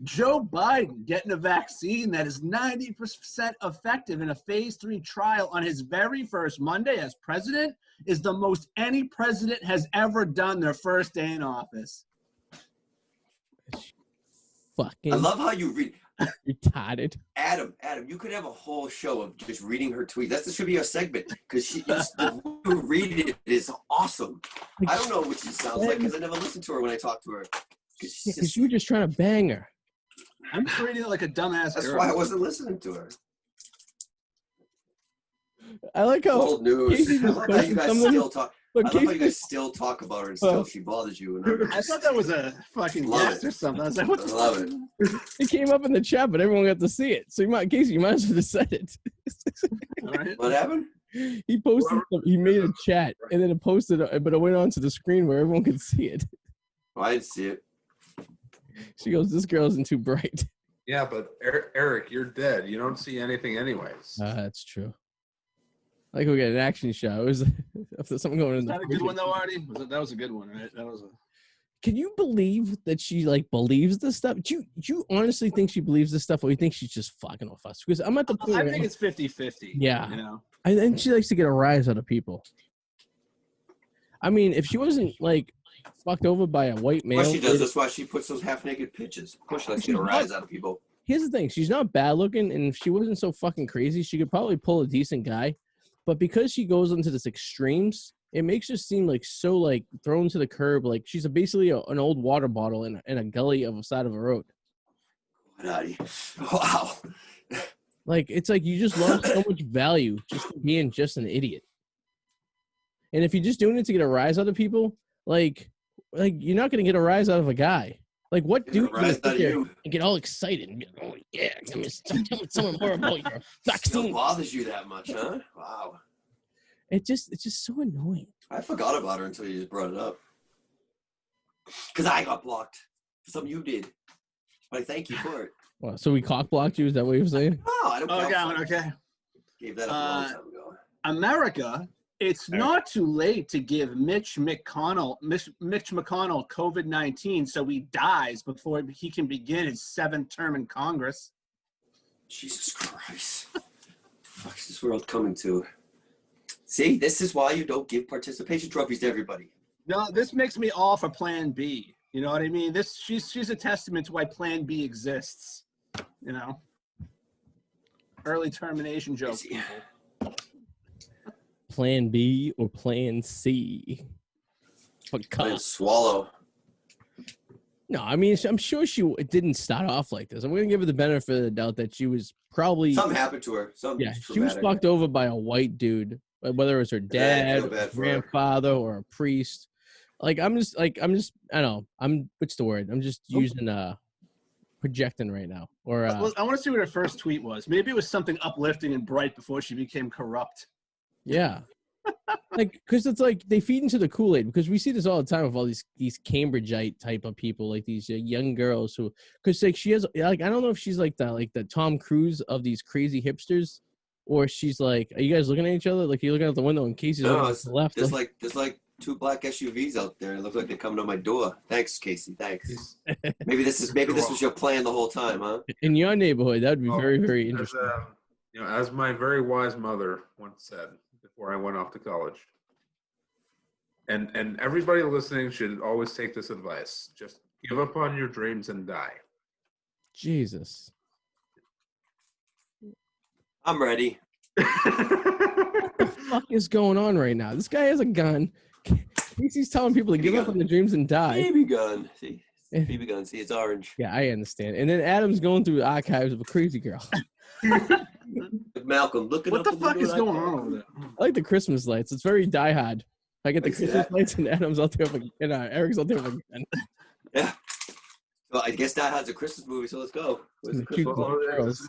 Joe Biden getting a vaccine that is 90% effective in a phase 3 trial on his very first Monday as president is the most any president has ever done their first day in office. Fucking. I love how you read. Retarded. Adam, you could have a whole show of just reading her tweets. That should be a segment because the way you read it is awesome. I don't know what she sounds like because I never listened to her when I talked to her. Because you were just trying to bang her. I'm just reading it like a dumbass That's girl. why I wasn't listening to her. I like how old news. I love how you guys still talk. I love how you guys still talk about her and still she bothers you. And I thought that was a fucking guest or something. I was like, what the fuck? Love it. It came up in the chat, but everyone got to see it. So Kacy, you might as well have said it. All right. What happened? He posted. He made a chat and then it posted, but it went onto the screen where everyone could see it. Oh, I didn't see it. She goes, "This girl isn't too bright." Yeah, but Eric, you're dead. You don't see anything anyways. That's true. Like we got an action shot. It was something going in. Was that a good one though, Artie? That was a good one, right? That was a. Can you believe that she believes this stuff? Do you honestly think she believes this stuff, or you think she's just fucking with us? Because I'm at the point. I think it's 50-50. Yeah. You know. And she likes to get a rise out of people. I mean, if she wasn't fucked over by a white male. Well, she does. That's why she puts those half-naked pictures. Of course, she likes to get a rise out of people. Here's the thing: she's not bad looking, and if she wasn't so fucking crazy, she could probably pull a decent guy. But because she goes into this extremes, it makes her seem so thrown to the curb. Like she's basically an old water bottle in a gully of a side of a road. Wow. It's like you just lost so much value just being just an idiot. And if you're just doing it to get a rise out of people, you're not gonna get a rise out of a guy. What dude gonna sit there and get all excited and be like, "Oh yeah, tell me something more about your vaccine." Still bothers you that much, huh? Wow. It's just so annoying. I forgot about her until you just brought it up. Because I got blocked for something you did. But I thank you for it. Well, so we cock blocked you? Is that what you're saying? No, I don't. Okay. Gave that up a long time ago. America. It's not too late to give Mitch McConnell COVID-19 so he dies before he can begin his 7th term in Congress. Jesus Christ. What the fuck is this world coming to? See, this is why you don't give participation trophies to everybody. No, this makes me all for Plan B. You know what I mean? She's a testament to why Plan B exists. You know? Early termination joke. Plan B or Plan C? Plan swallow. No, I mean, I'm sure she didn't start off like this. I'm going to give her the benefit of the doubt that she was probably... Something happened to her. She was fucked over by a white dude, whether it was her dad, or grandfather, or a priest. I don't know. What's the word? I'm just using projecting right now. Or I want to see what her first tweet was. Maybe it was something uplifting and bright before she became corrupt. Yeah. Because it's they feed into the Kool-Aid, because we see this all the time with all these Cambridgeite type of people, these young girls who, because she has I don't know if she's the Tom Cruise of these crazy hipsters, or she's are you guys looking at each other? You're looking out the window and Kacy's looking to the left. There's two black SUVs out there. It looked like they're coming to my door. Thanks, Kacy. Thanks. Maybe this was your plan the whole time, huh? In your neighborhood, that would be very, very interesting. As my very wise mother once said before I went off to college, and everybody listening should always take this advice: just give up on your dreams and die. Jesus. I'm ready. What the fuck is going on right now? This guy has a gun. He's telling people to give up on their dreams and die. BB gun. See, BB gun. See, it's orange. Yeah, I understand. And then Adam's going through the archives of a crazy girl. Malcolm, look at what the fuck is going on over there? I like the Christmas lights. It's very Die Hard. I get the Christmas lights, and Adam's out there with Eric's out there with a gun. Yeah. Well, I guess Die Hard's a Christmas movie, so let's go. Cute girls.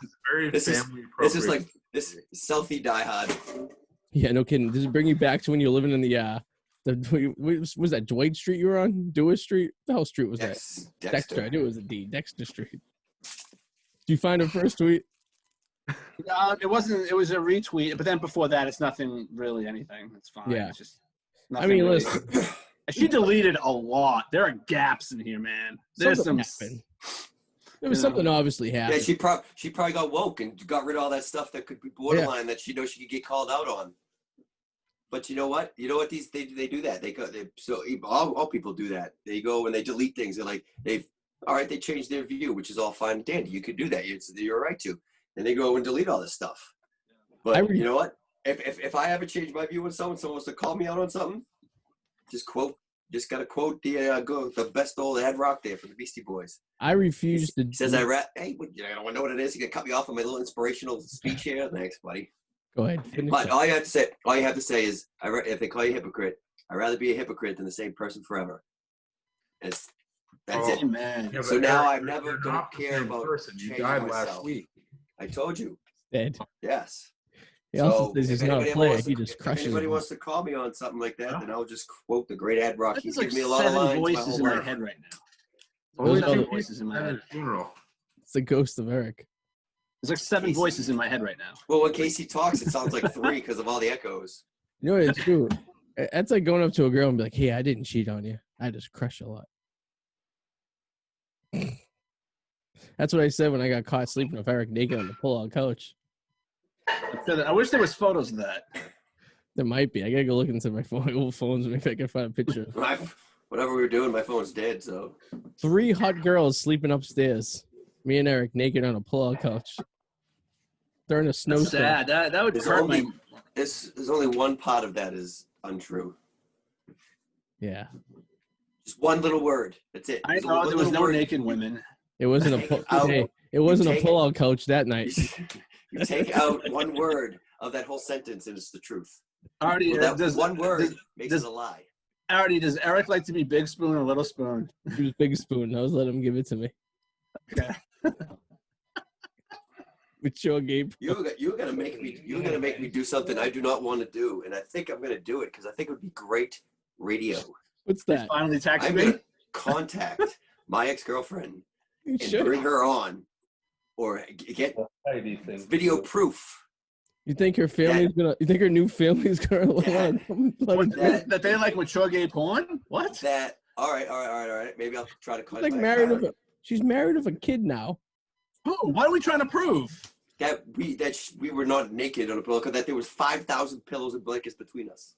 This is like this selfie Die Hard. Yeah, no kidding. Does it bring you back to when you were living in the was that Dwight Street you were on? Dewar Street? What the hell street was that? Dexter. I knew it was a D. Dexter Street. Did you find her first tweet? It wasn't. It was a retweet, but then before that, it's nothing really anything. It's fine. Yeah. It's just. I mean, really. Listen. She deleted a lot. There are gaps in here, man. There's There was something obviously happened. Yeah, she probably got woke and got rid of all that stuff that could be borderline that she knows she could get called out on. But you know what? They do that. So all people do that. They go and they delete things. They're like they changed their view, which is all fine and dandy. You could do that. You're right to. And they go and delete all this stuff. But you know what? If I ever change my view on someone wants to call me out on something, just gotta quote the best old Ed Rock there from the Beastie Boys. I refuse to. He says, "Hey, I don't know what it is. You can cut me off on my little inspirational speech here." Thanks, buddy. Go ahead. But all you have to say is, if they call you a hypocrite, I'd rather be a hypocrite than the same person forever. That's it. Man. Yeah, so now I never don't care about person. You died last week. I told you. Dead. Yes. He also says he's not a player. He just crushes. If anybody wants to call me on something like that, then I'll just quote the great Ad Rock. He's like given me a lot of lines. Voices in my head right now. Only 7 voices in my head. It's the ghost of Eric. There's like 7 voices in my head right now. Well, when Kacy talks, it sounds like 3 because of all the echoes. You know what? It's true. That's like going up to a girl and be like, "Hey, I didn't cheat on you. I just crush a lot." That's what I said when I got caught sleeping with Eric naked on the pull-out couch. I wish there was photos of that. There might be. I gotta go look into my old phones and maybe I can find a picture. Whatever we were doing, my phone's dead. So 3 hot girls sleeping upstairs. Me and Eric naked on a pull-out couch during a snowstorm. Sad. That would hurt me. There's only one part of that is untrue. Yeah. Just one little word. That's it. I know there was no naked women. It wasn't a pull-out couch that night. You take out one word of that whole sentence and it's the truth. Arty, one word makes it a lie. Arty, does Eric like to be big spoon or little spoon? He was big spoon. I was letting him give it to me. Okay. Mature game. You're gonna make me do something I do not want to do, and I think I'm gonna do it because I think it would be great radio. What's that? Finally text I'm me. gonna contact my ex-girlfriend and bring her on, or get video proof. You think her family's gonna? You think her new family's gonna that they like mature gay porn? What? That all right. Maybe I'll try to contact. She's married with a kid now. Who? What are we trying to prove? That we were not naked on a pillow. That there was 5,000 pillows and blankets between us.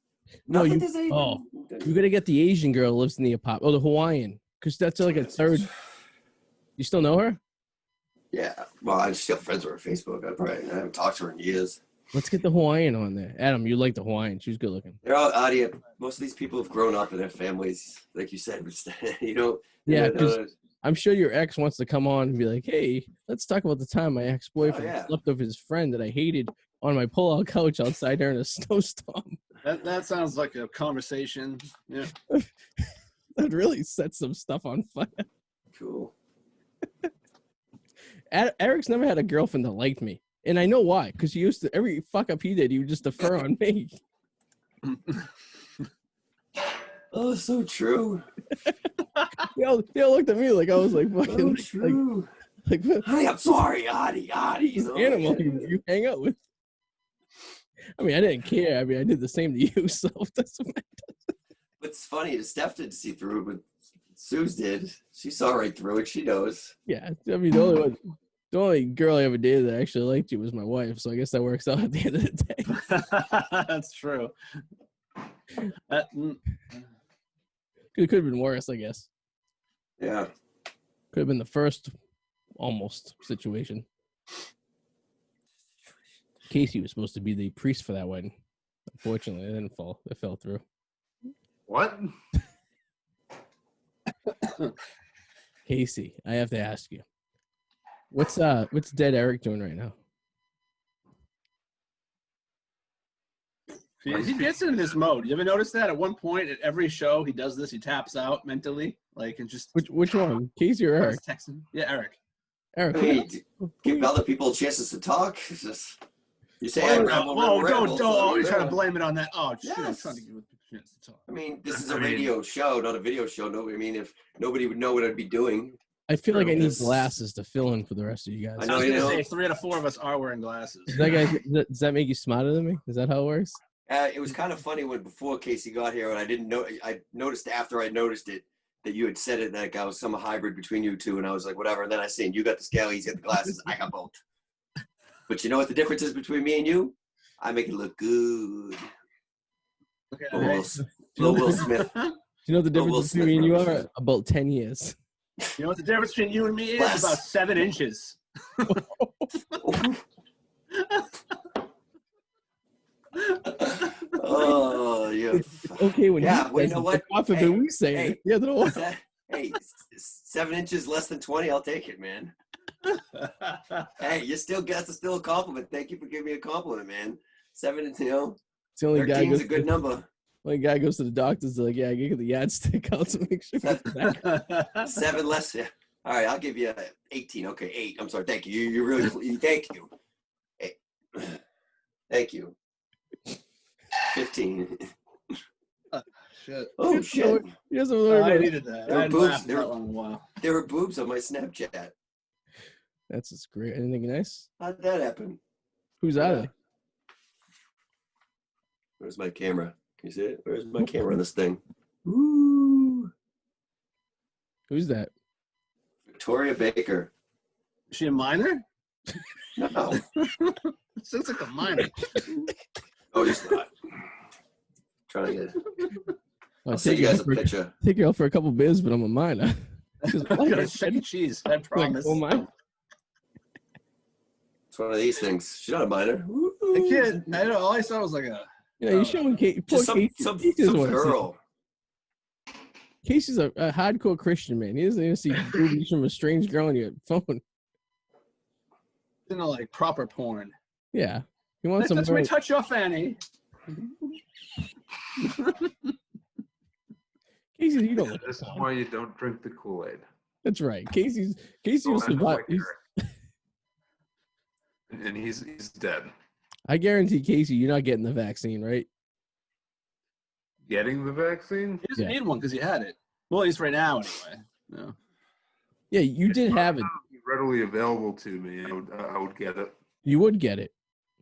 No, you gotta get the Asian girl who lives in the apartment. Oh, the Hawaiian, because that's like a third. You still know her? Yeah. Well, I'm still friends with her on Facebook. I haven't talked to her in years. Let's get the Hawaiian on there. Adam, you like the Hawaiian. She's good looking. They're all Arty. Most of these people have grown up in their families, like you said. Yeah, because I'm sure your ex wants to come on and be like, "Hey, let's talk about the time my ex-boyfriend slept with his friend that I hated on my pull-out couch outside during a snowstorm." That sounds like a conversation. Yeah. That really set some stuff on fire. Cool. Eric's never had a girlfriend that liked me. And I know why, because he used to, every fuck up he did, he would just defer on me. Oh, so true. they all looked at me like I was like fucking. So true. Like honey, I'm sorry, Arty. Animal you hang out with. I mean, I didn't care. I mean, I did the same to you, so that's what But it's funny. Steph didn't see through, but Suze did. She saw right through it. She knows. Yeah, I mean, the only girl I ever dated that actually liked you was my wife, so I guess that works out at the end of the day. That's true. It could have been worse, I guess. Yeah. Could have been the first almost situation. Kacy was supposed to be the priest for that wedding. Unfortunately, it didn't fall. It fell through. What? Kacy, I have to ask you. What's dead Eric doing right now? He gets in this mode. You ever notice that? At one point, at every show, he does this. He taps out mentally, like, and just. Which one? Kacy or Eric? Texting. Yeah, Eric. Eric. Hey, give other people chances to talk. It's just, you say I ramble. Don't. You're trying to blame it on that. Oh, shit. I'm trying to give people a chance to talk. I mean, this is a radio show, not a video show. No, I mean, if nobody would know what I'd be doing. I feel like I need glasses to fill in for the rest of you guys. I was going to say 3 out of 4 of us are wearing glasses. Does that make you smarter than me? Is that how it works? It was kind of funny when before Kacy got here, and I didn't know. I noticed after I noticed it that you had said it that I was some hybrid between you two, and I was like, whatever. And then I seen you got the scale, he's got the glasses, I got both. But you know what the difference is between me and you? I make it look good. Okay, Will Smith. Do you know what the difference between me and you are? About 10 years. You know what the difference between you and me is? Less. About 7 inches. Oh, yeah. Okay, when you know what? Than we say it. Yeah, hey, 7 inches less than 20, I'll take it, man. Hey, you still got a compliment. Thank you for giving me a compliment, man. 7 inches, you know. It's the only 13 is a good number. When a guy goes to the doctor's, like, yeah, I get the yardstick out to make sure. 7 less. Yeah. All right, I'll give you 18. Okay, 8. I'm sorry. Thank you. You really. Thank you. 8. Thank you. 15. Shit. Oh shit! I needed that. I hadn't laughed that long in a while. There were boobs on my Snapchat. That's just great. Anything nice? How'd that happen? Who's are they? Where's my camera? Can you see it? Where's my camera on this thing? Ooh. Who's that? Victoria Baker. Is she a minor? No. Sounds like a minor. Oh, he's not. Trying to get it. I'll send you guys a picture. Take you out for a couple beers, but I'm a minor. Chuck E. Cheese. I promise. Like, it's one of these things. She's not a minor. I can't. I don't know. All I saw was like a. Yeah, you're showing Kate. Some girl. Casey's a hardcore Christian, man. He doesn't even see movies from a strange girl on your phone. You know, like proper porn. Yeah. He wants some. Let me touch your fanny. Casey, you don't. This is why you don't drink the Kool-Aid. That's right. Casey was survive. And he's dead. I guarantee Casey, you're not getting the vaccine, right? Getting the vaccine? He doesn't need one because he had it. Well, at least right now, anyway. No. Yeah, you did have it. Readily available to me. I would get it. You would get it.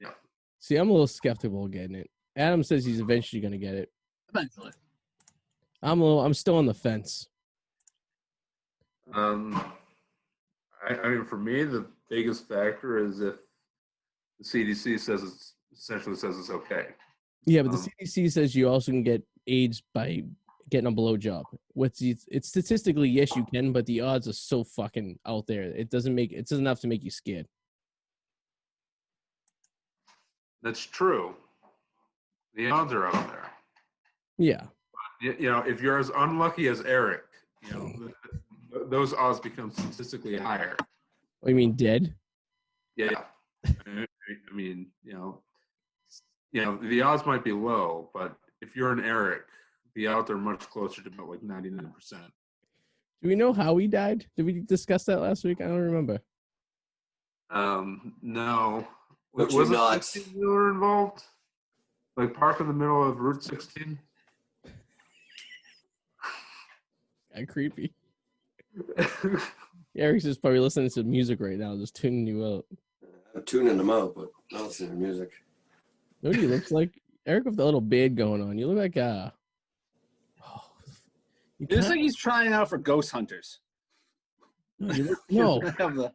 Yeah. See, I'm a little skeptical getting it. Adam says he's eventually going to get it. Eventually. I'm still on the fence. I mean, for me, the biggest factor is if the CDC essentially says it's okay. Yeah, but the CDC says you also can get AIDS by getting a blowjob. It's statistically, yes, you can, but the odds are so fucking out there. It's enough to make you scared. That's true. The odds are out there. Yeah. You know, if you're as unlucky as Eric, you know, those odds become statistically higher. Oh, you mean dead? Yeah. I mean, you know, the odds might be low, but if you're an Eric, the odds are much closer to about like 99%. Do we know how he died? Did we discuss that last week? I don't remember. No. Was it not 16 wheeler involved? Like park in the middle of Route 16? Kind of creepy. Eric's just probably listening to music right now, just tuning you out. I'm tuning them out, but not listening to music. You know what he looks like? Eric with the little beard going on. You look like You It looks can't- like he's trying out for Ghost Hunters. no, Have the-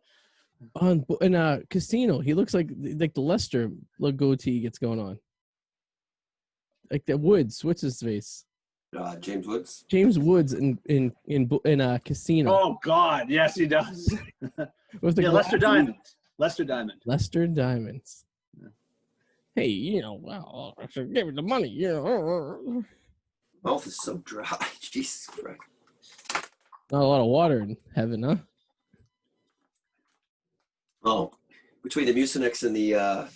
in Casino, he looks like the Lester look goatee gets going on. Like the Woods, what's his face? James Woods. James Woods in Casino. Oh God, yes he does. With the Lester glasses. Diamond. Lester Diamond. Lester Diamonds. Yeah. Hey, well, I should give it the money. Mouth is so dry. Jesus Christ. Not a lot of water in heaven, huh? Oh, between the Mucinex and the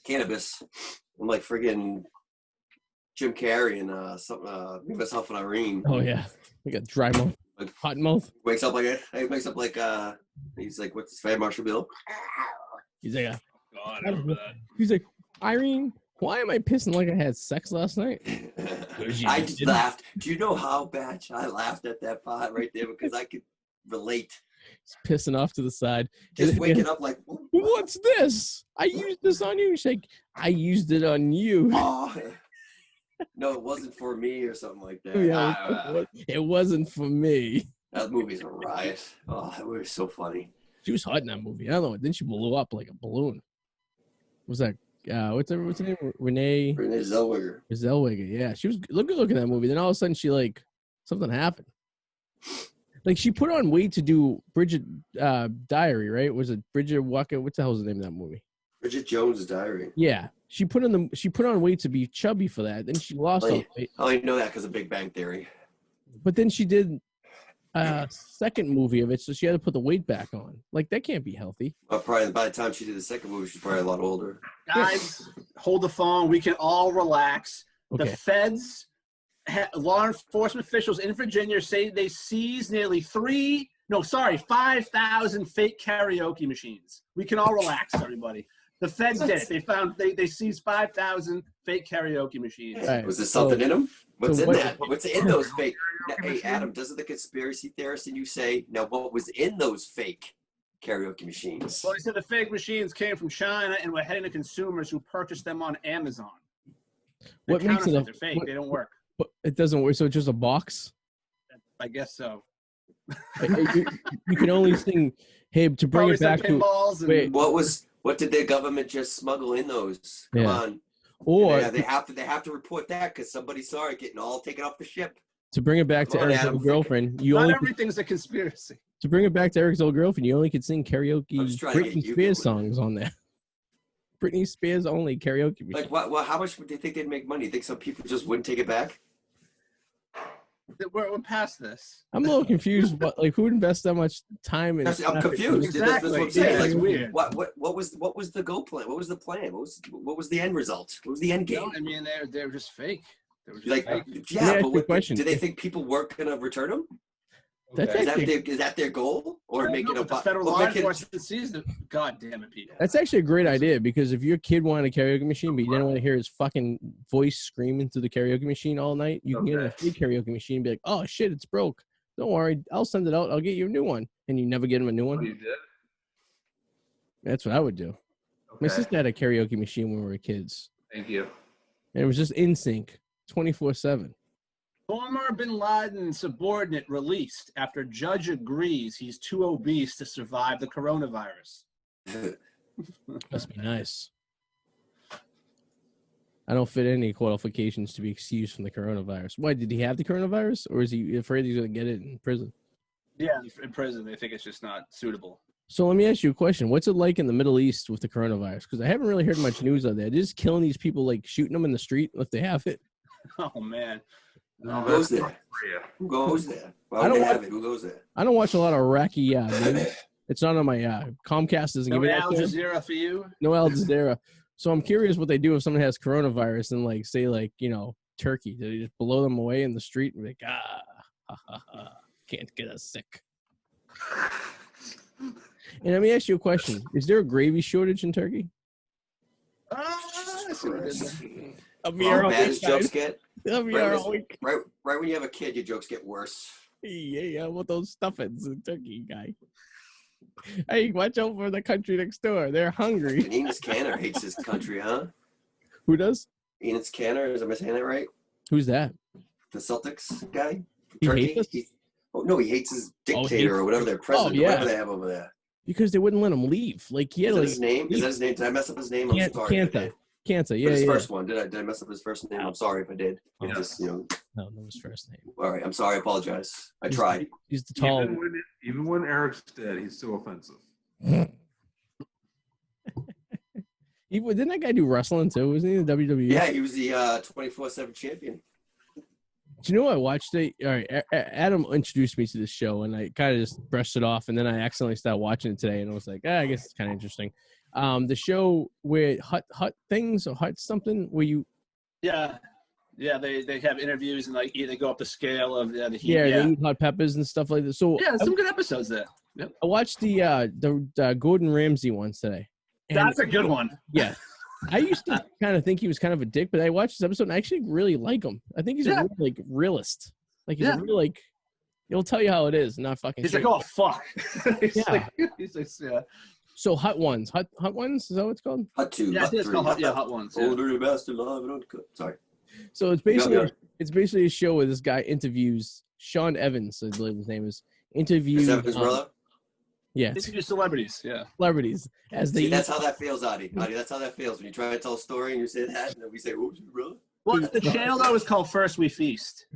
cannabis, I'm like friggin' Jim Carrey and Me, Myself, and Irene. Oh yeah, we got dry mouth, Like, hot mouth. wakes up like it. He wakes up like he's like, what's his Fat Marshall Bill? He's like, God, I remember that. he's like, Irene, why am I pissing like I had sex last night? I just laughed. Do you know how bad I laughed at that part right there because I could relate. He's pissing off to the side. Just waking up like, What's this? I used this on you. She's like, I used it on you. oh, no, it wasn't for me or something like that. Yeah, it wasn't for me. That movie's a riot. Oh, that movie's so funny. She was hot in that movie. I don't know. Then she blew up like a balloon. Was that what's her name? Renee Zellweger. Zellweger. Yeah, she was good looking in that movie. Then all of a sudden she like something happened. Like she put on weight to do Bridget Diary, right? Was it Bridget Walker? What the hell's the name of that movie? Bridget Jones' Diary. Yeah, she put on weight to be chubby for that. Then she lost all the weight. I only know that because of Big Bang Theory. But then she did a second movie of it, so she had to put the weight back on. Like that can't be healthy. But probably by the time she did the second movie, she's probably a lot older. Guys, hold the phone. We can all relax. Okay. The feds, law enforcement officials in Virginia say they seized nearly 5,000 fake karaoke machines. We can all relax, everybody. The feds did it. They seized 5,000 fake karaoke machines. Right. Was there something in them? What's so in what- that? What's in those fake? Now, hey, Adam, doesn't the conspiracy theorist in you say, now what was in those fake karaoke machines? Well, they said the fake machines came from China and were heading to consumers who purchased them on Amazon. They're What makes it counterfeit. They're fake. what- They don't work. But it doesn't work. So it's just a box. I guess so. You can only sing. Hey, to bring Probably it back some to pinballs and wait. What did the government just smuggle in those? Come Yeah. on. or Yeah, they have to report that because somebody saw it getting all taken off the ship. to bring it back to Come on, Eric's Adam, old girlfriend. You not only everything's a conspiracy. to bring it back to Eric's old girlfriend. You only could sing I'm karaoke just trying to Britney get you Spears going. songs on there. Britney Spears only karaoke. Machine. Like, what? How much would they think they'd make money? You think some people just wouldn't take it back? We're past this. I'm a little confused. But like, who would invest that much time in? I'm confused. That's what I'm Exactly. saying. Yeah, Like, it's weird. what was the goal plan? What was the plan? What was the end result? What was the end game? No, I mean, they're just fake. They were just Like, fake. Let me yeah, ask but you a what, question. do they think people weren't gonna return them? That's Okay. actually- Is that their goal, or I don't making know, a but the federal or law making- enforcement seized it. God damn it, people. That's actually a great idea because if your kid wanted a karaoke machine, but you didn't want to hear his fucking voice screaming through the karaoke machine all night, you can get a free karaoke machine and be like, oh shit, it's broke. Don't worry, I'll send it out. I'll get you a new one. And you never get him a new Oh, one. you did? That's what I would do. My Okay. sister had a karaoke machine when we were kids. Thank you. And it was just in sync 24/7. Former Bin Laden subordinate released after judge agrees he's too obese to survive the coronavirus. Must be nice. I don't fit any qualifications to be excused from the coronavirus. Why, did he have the coronavirus? Or is he afraid he's going to get it in prison? Yeah, in prison, they think it's just not suitable. So let me ask you a question. What's it like in the Middle East with the coronavirus? Because I haven't really heard much news on that. They're just killing these people, like shooting them in the street if they have it. Oh, man. No, Who goes that's there? for you. Who goes there? Why I would don't they want- have it? Who goes there? I don't watch a lot of Iraqi news. It's not on my Comcast doesn't No give me that Al channel. Jazeera for you? No Al Jazeera. So I'm curious what they do if someone has coronavirus and like say like, Turkey. Do they just blow them away in the street and be like, ha, ha, ha, can't get us sick. And let me ask you a question. Is there a gravy shortage in Turkey? I see what they did there. I'll be How here all bad week, his jokes guys. get? I'll be here all week. Right when you have a kid, your jokes get worse. Yeah, what those stuffings in Turkey, guy. Hey, watch out for the country next door. They're hungry. And Enos Canner hates his country, huh? Who does? Enos Canner, am I saying that right? Who's that? The Celtics guy? He Turkey. hates us? Oh no, he hates his dictator hates- or whatever their president, yeah. whatever they have over there. Because they wouldn't let him leave. Like he had Is that like his name? Is that his name? Did I mess up his name? I'm sorry. if I did. Kacy, But his yeah. first one. Did I mess up his first name? I'm sorry if I did. Yeah. Just, No, that was his first name. all right. I'm sorry. I apologize. I tried. He's the tall. Even when Eric's dead, he's still offensive. Didn't that guy do wrestling too? Wasn't he in the WWE? Yeah, he was the 24/7 champion. Do you know what I watched it? All right, Adam introduced me to this show, and I kind of just brushed it off, and then I accidentally started watching it today, and I was like, I guess it's kind of interesting. The show where hut things or hut something where you they have interviews and like they go up the scale of the heat. they eat hot peppers and stuff like that. So yeah, some good episodes there. Yep. I watched the Gordon Ramsay ones today. That's a good one. Yeah. I used to kind of think he was kind of a dick, but I watched this episode and I actually really like him. I think he's a real, like realist. Like he's a real like he'll tell you how it is, not fucking. He's like, oh fuck. he's like, yeah. So hut ones, is that what it's called? Hut 2. Yeah, I think it's called hut ones. Yeah. Older bastard live and uncut. Sorry. So it's basically a show where this guy interviews Sean Evans, I believe his name is. Is Evans' brother? Yeah. Interview celebrities. Yeah. Celebrities as they. See, that's how that feels, Arty. That's how that feels when you try to tell a story and you say that, and then we say, "Oh, your brother." Well, the channel that was called First We Feast.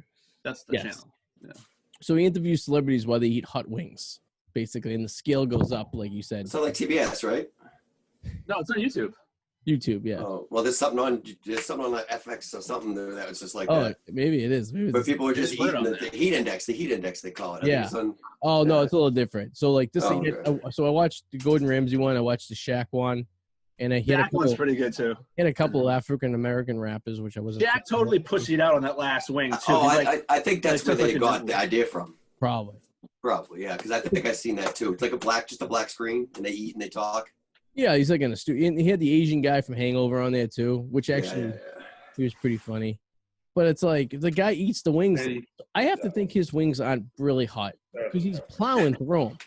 That's the channel. Yeah. So he interviews celebrities while they eat hot wings, basically, and the scale goes up, like you said. It's not like TBS, right? No, it's on YouTube. YouTube, yeah. Oh, well, there's something on like FX or something there that was just like Oh, that. maybe it is. Maybe But people are just put it eating on the heat index. The heat index, they call it. Yeah. Oh no, it's a little different. So like this, so I watched the Gordon Ramsay one. I watched the Shaq one, and I hit Shaq one's pretty good too. Hit a couple of African American rappers, which I wasn't. Shaq totally pussied out on that last wing too. Oh, I think that's where they got the idea from. Probably, yeah, because I think I've seen that too. It's like just a black screen, and they eat and they talk. Yeah, he's like in a studio. He had the Asian guy from Hangover on there too, which actually he was pretty funny. But it's like the guy eats the wings. I have to think his wings aren't really hot because he's plowing through them.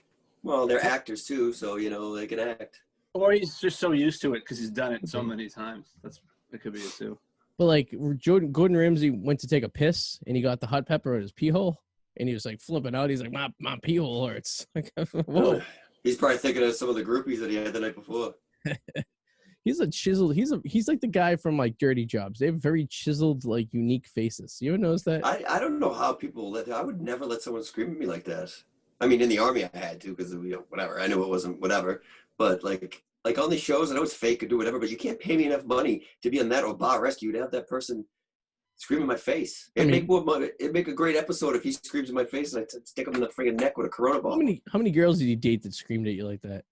Well, they're actors too, so they can act. Or he's just so used to it because he's done it so many times. That could be it too. But like Gordon Ramsay went to take a piss and he got the hot pepper in his pee hole and he was like flipping out. He's like, my pee hole hurts. Like, whoa. He's probably thinking of some of the groupies that he had the night before. He's a chiseled. He's like the guy from like Dirty Jobs. They have very chiseled, like unique faces. You ever notice that? I don't know how people I would never let someone scream at me like that. I mean, in the Army I had to because whatever. I knew it wasn't whatever. But like on these shows, I know it's fake or do whatever. But you can't pay me enough money to be on that or Bar Rescue to have that person scream in my face. It'd make a great episode if he screams in my face and I stick him in the friggin' neck with a Corona ball. How many girls did you date that screamed at you like that?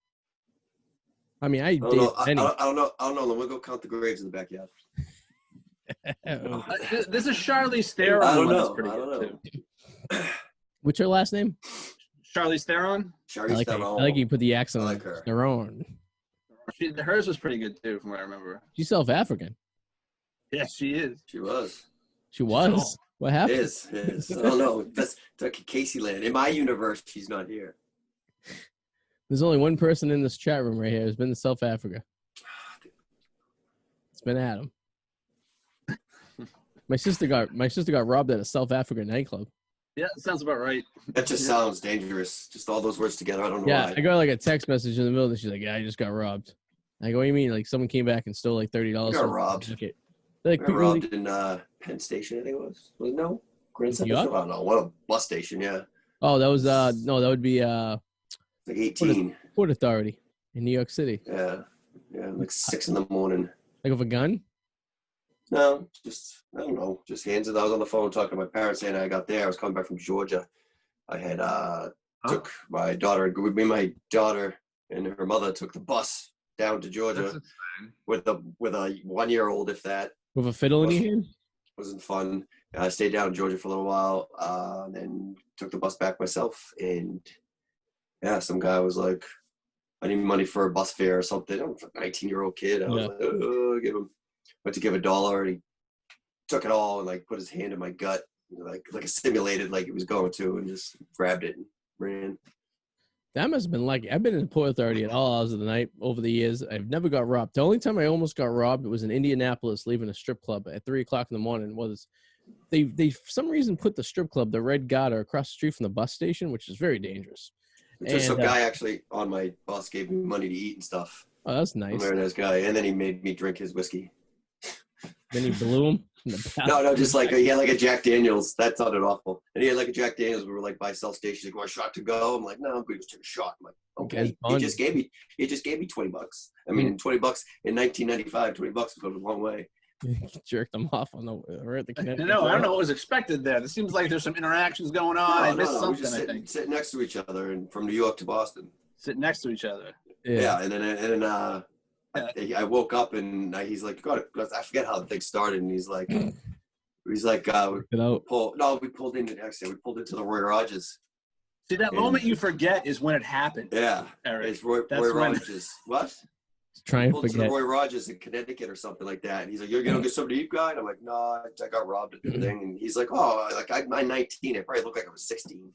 I mean, I don't know. We'll go count the graves in the backyard. This is Charlize Theron. I don't know. That's pretty good too. What's her last name? Charlize Theron. Charlize Theron. I like you put the accent on her. Theron. Hers was pretty good too, from what I remember. She's South African. Yes, she is. She was. What happened? Is. I don't know. That's Kacy land. In my universe, she's not here. There's only one person in this chat room right here who's been to South Africa. It's been Adam. My sister got robbed at a South African nightclub. Yeah, sounds about right. That just sounds dangerous. Just all those words together. I don't know why. I got like a text message in the middle and she's like, yeah, I just got robbed. I go, what do you mean? Like someone came back and stole like $30. Got robbed. Like got robbed in Penn Station, I think it was. No? Grand Central? I don't know. What a bus station, yeah. Oh, that was no, that would be like 18. Port Authority in New York City. Yeah, like 6 in the morning. Like with a gun? No, I don't know. Just hands it. I was on the phone talking to my parents saying I got there. I was coming back from Georgia. I had took my daughter and her mother took the bus down to Georgia with a 1-year-old, if that. With a fiddle in your hand? Wasn't fun. I stayed down in Georgia for a little while, and then took the bus back myself. And yeah, some guy was like, I need money for a bus fare or something. I'm a 19-year-old kid. I was like, went to give $1, and he took it all and like put his hand in my gut, like it simulated like he was going to, and just grabbed it and ran. That must have been lucky. I've been in the Port Authority at all hours of the night over the years. I've never got robbed. The only time I almost got robbed, it was in Indianapolis leaving a strip club at 3:00 in the morning. Was they for some reason put the strip club, the Red Garter, across the street from the bus station, which is very dangerous. Just some guy actually on my bus gave me money to eat and stuff. Oh, that's A nice. very nice guy. And then he made me drink his whiskey. Then he blew him. No, just like he had like a Jack Daniels. That sounded awful. And he had like a Jack Daniels. We were like by South Station. Like, want a shot to go? I'm like, no, I'm going to take a shot. I'm like, okay. He just gave me $20. I mean, $20 in 1995. $20 goes a long way. Jerked them off on the Connecticut. No, I don't know what was expected there. It seems like there's some interactions going on. I missed something. We just sit next to each other, and from New York to Boston. Sit next to each other. Yeah, and then I woke up and he's like, God, I forget how the thing started, and he's like, we pulled into the Roy Rogers. See, that moment you forget is when it happened. Yeah, Eric. It's Roy Rogers. What? Try and pulled forget. To Roy Rogers in Connecticut or something like that. And he's like, "You're gonna get something to eat, guy?" And I'm like, "No, I got robbed at the thing." And he's like, "Oh, like I'm 19. I probably look like I was 16."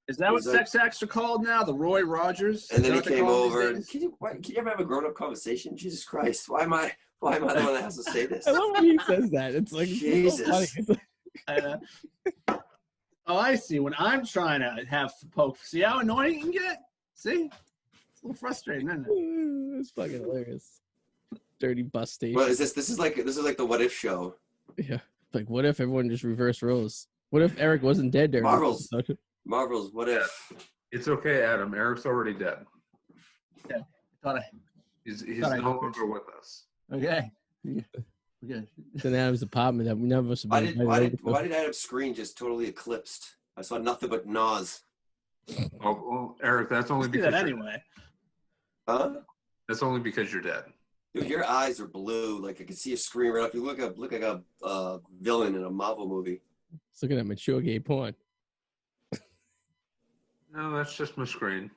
Is that what sex acts are called now? The Roy Rogers? And then he came over. And, can you ever have a grown-up conversation? Jesus Christ, why am I the one that has to say this? I love when he says that. It's like Jesus. Oh, I see. When I'm trying to have poke, see how annoying you can get? See? It's a little frustrating, isn't it? It's fucking hilarious. Dirty bus station. Well, this is like the What If show. Yeah. Like, what if everyone just reversed roles? What if Eric wasn't dead during Marvel's What If? It's okay, Adam. Eric's already dead. Yeah. He's no longer with us. Okay. Yeah. It's in Adam's apartment that we never. Why did Adam's screen just totally eclipsed? I saw nothing but Nas. Oh, well, Eric, that's only because anyway. Huh? That's only because you're dead. Dude, your eyes are blue. Like I can see a screen right up. You look like a villain in a Marvel movie. It's looking at mature gay porn. No, that's just my screen.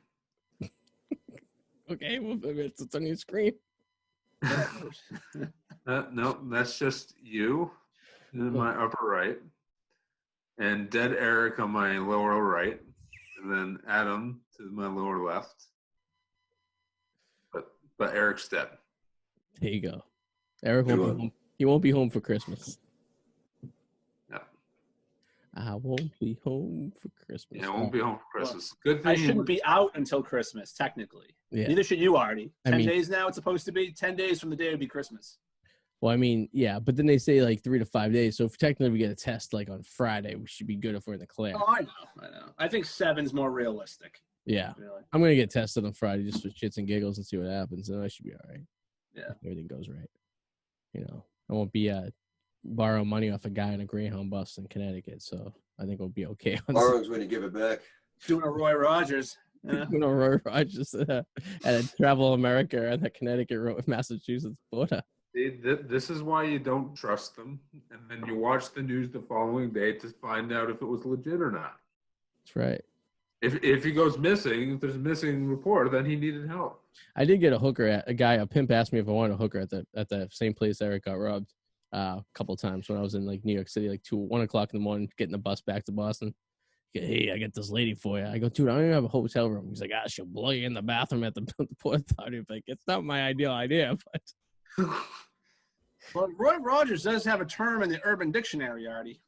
Okay, well, it's on your screen. No, that's just you in my upper right, and dead Eric on my lower right, and then Adam to my lower left. But Eric's dead. There you go. Eric won't be home. He won't be home for Christmas. No. I won't be home for Christmas. Yeah, I won't be home for Christmas. Good thing I shouldn't be out until Christmas, technically. Yeah. Neither should you, Arty. 10 days now it's supposed to be. 10 days from the day would be Christmas. Well, I mean, yeah, but then they say like 3 to 5 days. So if technically we get a test like on Friday, we should be good if we're in the clear. Oh, I know. I think 7's more realistic. Yeah. Really. I'm going to get tested on Friday just for shits and giggles and see what happens. And I should be all right. Yeah. If everything goes right. You know, I won't be borrow money off a guy on a Greyhound bus in Connecticut. So I think we'll be okay. Borrowing's when you give it back. Doing a Roy Rogers. Yeah. Doing a Roy Rogers at a Travel America at the Connecticut road, Massachusetts border. This is why you don't trust them, and then you watch the news the following day to find out if it was legit or not. That's right. If he goes missing, if there's a missing report, then he needed help. I did get a hooker a pimp asked me if I wanted a hooker at the same place Eric got robbed a couple of times when I was in like New York City, like 1 o'clock in the morning, getting the bus back to Boston. Hey, I got this lady for you. I go, dude, I don't even have a hotel room. He's like, she'll blow you in the bathroom at the Port Authority. Like, it's not my ideal idea, but. Well, Roy Rogers does have a term in the Urban Dictionary, Arty.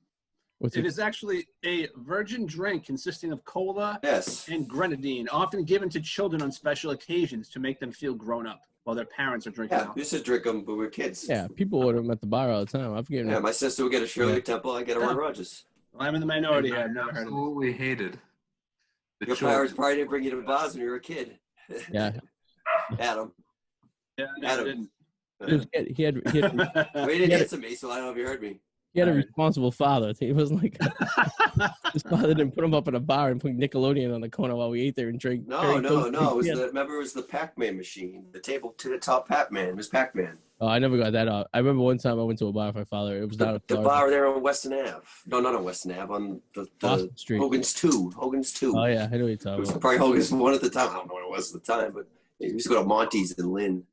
It is actually a virgin drink consisting of cola and grenadine, often given to children on special occasions to make them feel grown up while their parents are drinking. Yeah, we used to drink them, but we were kids. Yeah, people order them at the bar all the time. I've given. Yeah, my sister would get a Shirley Temple. I get a Roy Rogers. Well, I'm in the minority. I I've never heard of it. Absolutely hated. Your parents probably didn't bring you to bars when you were a kid. Yeah. Adam. Yeah, Adam. He had Well, he didn't answer me, so I don't know if you heard me. He had a responsible father. He wasn't like his father didn't put him up in a bar and put Nickelodeon on the corner while we ate there and drank. No. Remember, it was the Pac-Man machine, the tabletop Pac-Man. It was Pac-Man. Oh, I never got that out. I remember one time I went to a bar with my father. It was not the bar there on Weston Ave. No, not on Weston Ave. On the Boston Street. Hogan's 2. Oh yeah, I know what you're talking about. It was about. probably Hogan's 1 at the time. I don't know what it was at the time, but we used to go to Monty's in Lynn.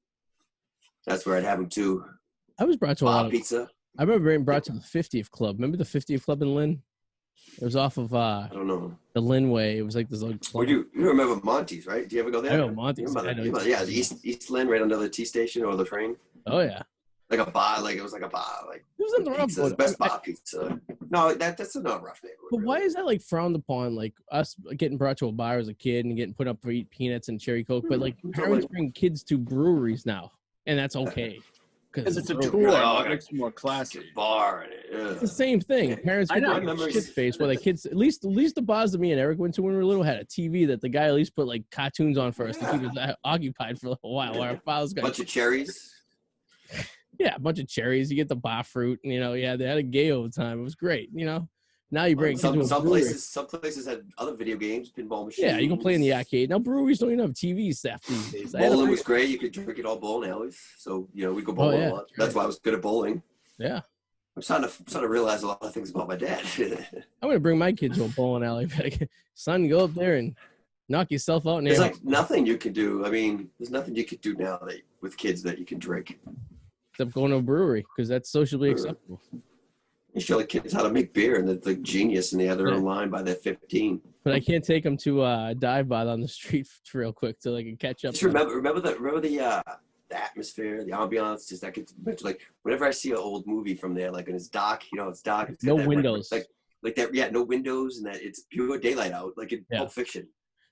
That's where I'd have them too. I was brought to a lot of pizza. I remember being brought to the 50th Club. Remember the 50th Club in Lynn? It was off of I don't know. The Lynn Way. It was like this old club. You remember Monty's, right? Do you ever go there? I know Monty's. Yeah, East Lynn, right under the T station or the train. Oh yeah. like a bar, like it was like a bar, like There's nothing wrong pizza, with the it. best bar pizza. No, that's not a rough neighborhood. But why really. is that like frowned upon? Like us getting brought to a bar as a kid and getting put up for eat peanuts and cherry coke, but like parents bring kids to breweries now, and that's okay Because it's a brewery. tour. You're like, oh, It makes it more classy. bar in it. It's the same thing. Parents I get know. their shit face where the kids, at least the bars that me and Eric went to when we were little had a TV that the guy at least put like cartoons on for us to keep us occupied for a little while. While our fathers got Bunch of cherries. yeah, a bunch of cherries. You get the bar fruit, and yeah, they had a gay old time. It was great. Now you bring Some brewery. places had other video games, pinball machines. Yeah, you can play in the arcade. Now breweries don't even have TV staff these days. Bowling was great. You could drink it all bowling alleys. So we go bowling a lot. That's why I was good at bowling. Yeah. I'm starting to realize a lot of things about my dad. I'm gonna bring my kids to a bowling alley. Like, son, go up there and knock yourself out. There's like nothing you can do. I mean, there's nothing you could do now with kids that you can drink. Except going to a brewery because that's socially acceptable. You show the kids how to make beer, and they're like genius, and they have their own line by they're 15. But I can't take them to a dive bar on the street real quick till they can catch up. Just remember the atmosphere, the ambiance. Just that gets like whenever I see an old movie from there, like and it's dark, it's dark. It's no windows. Like that, yeah, no windows, and that it's pure daylight out, like in Pulp Fiction.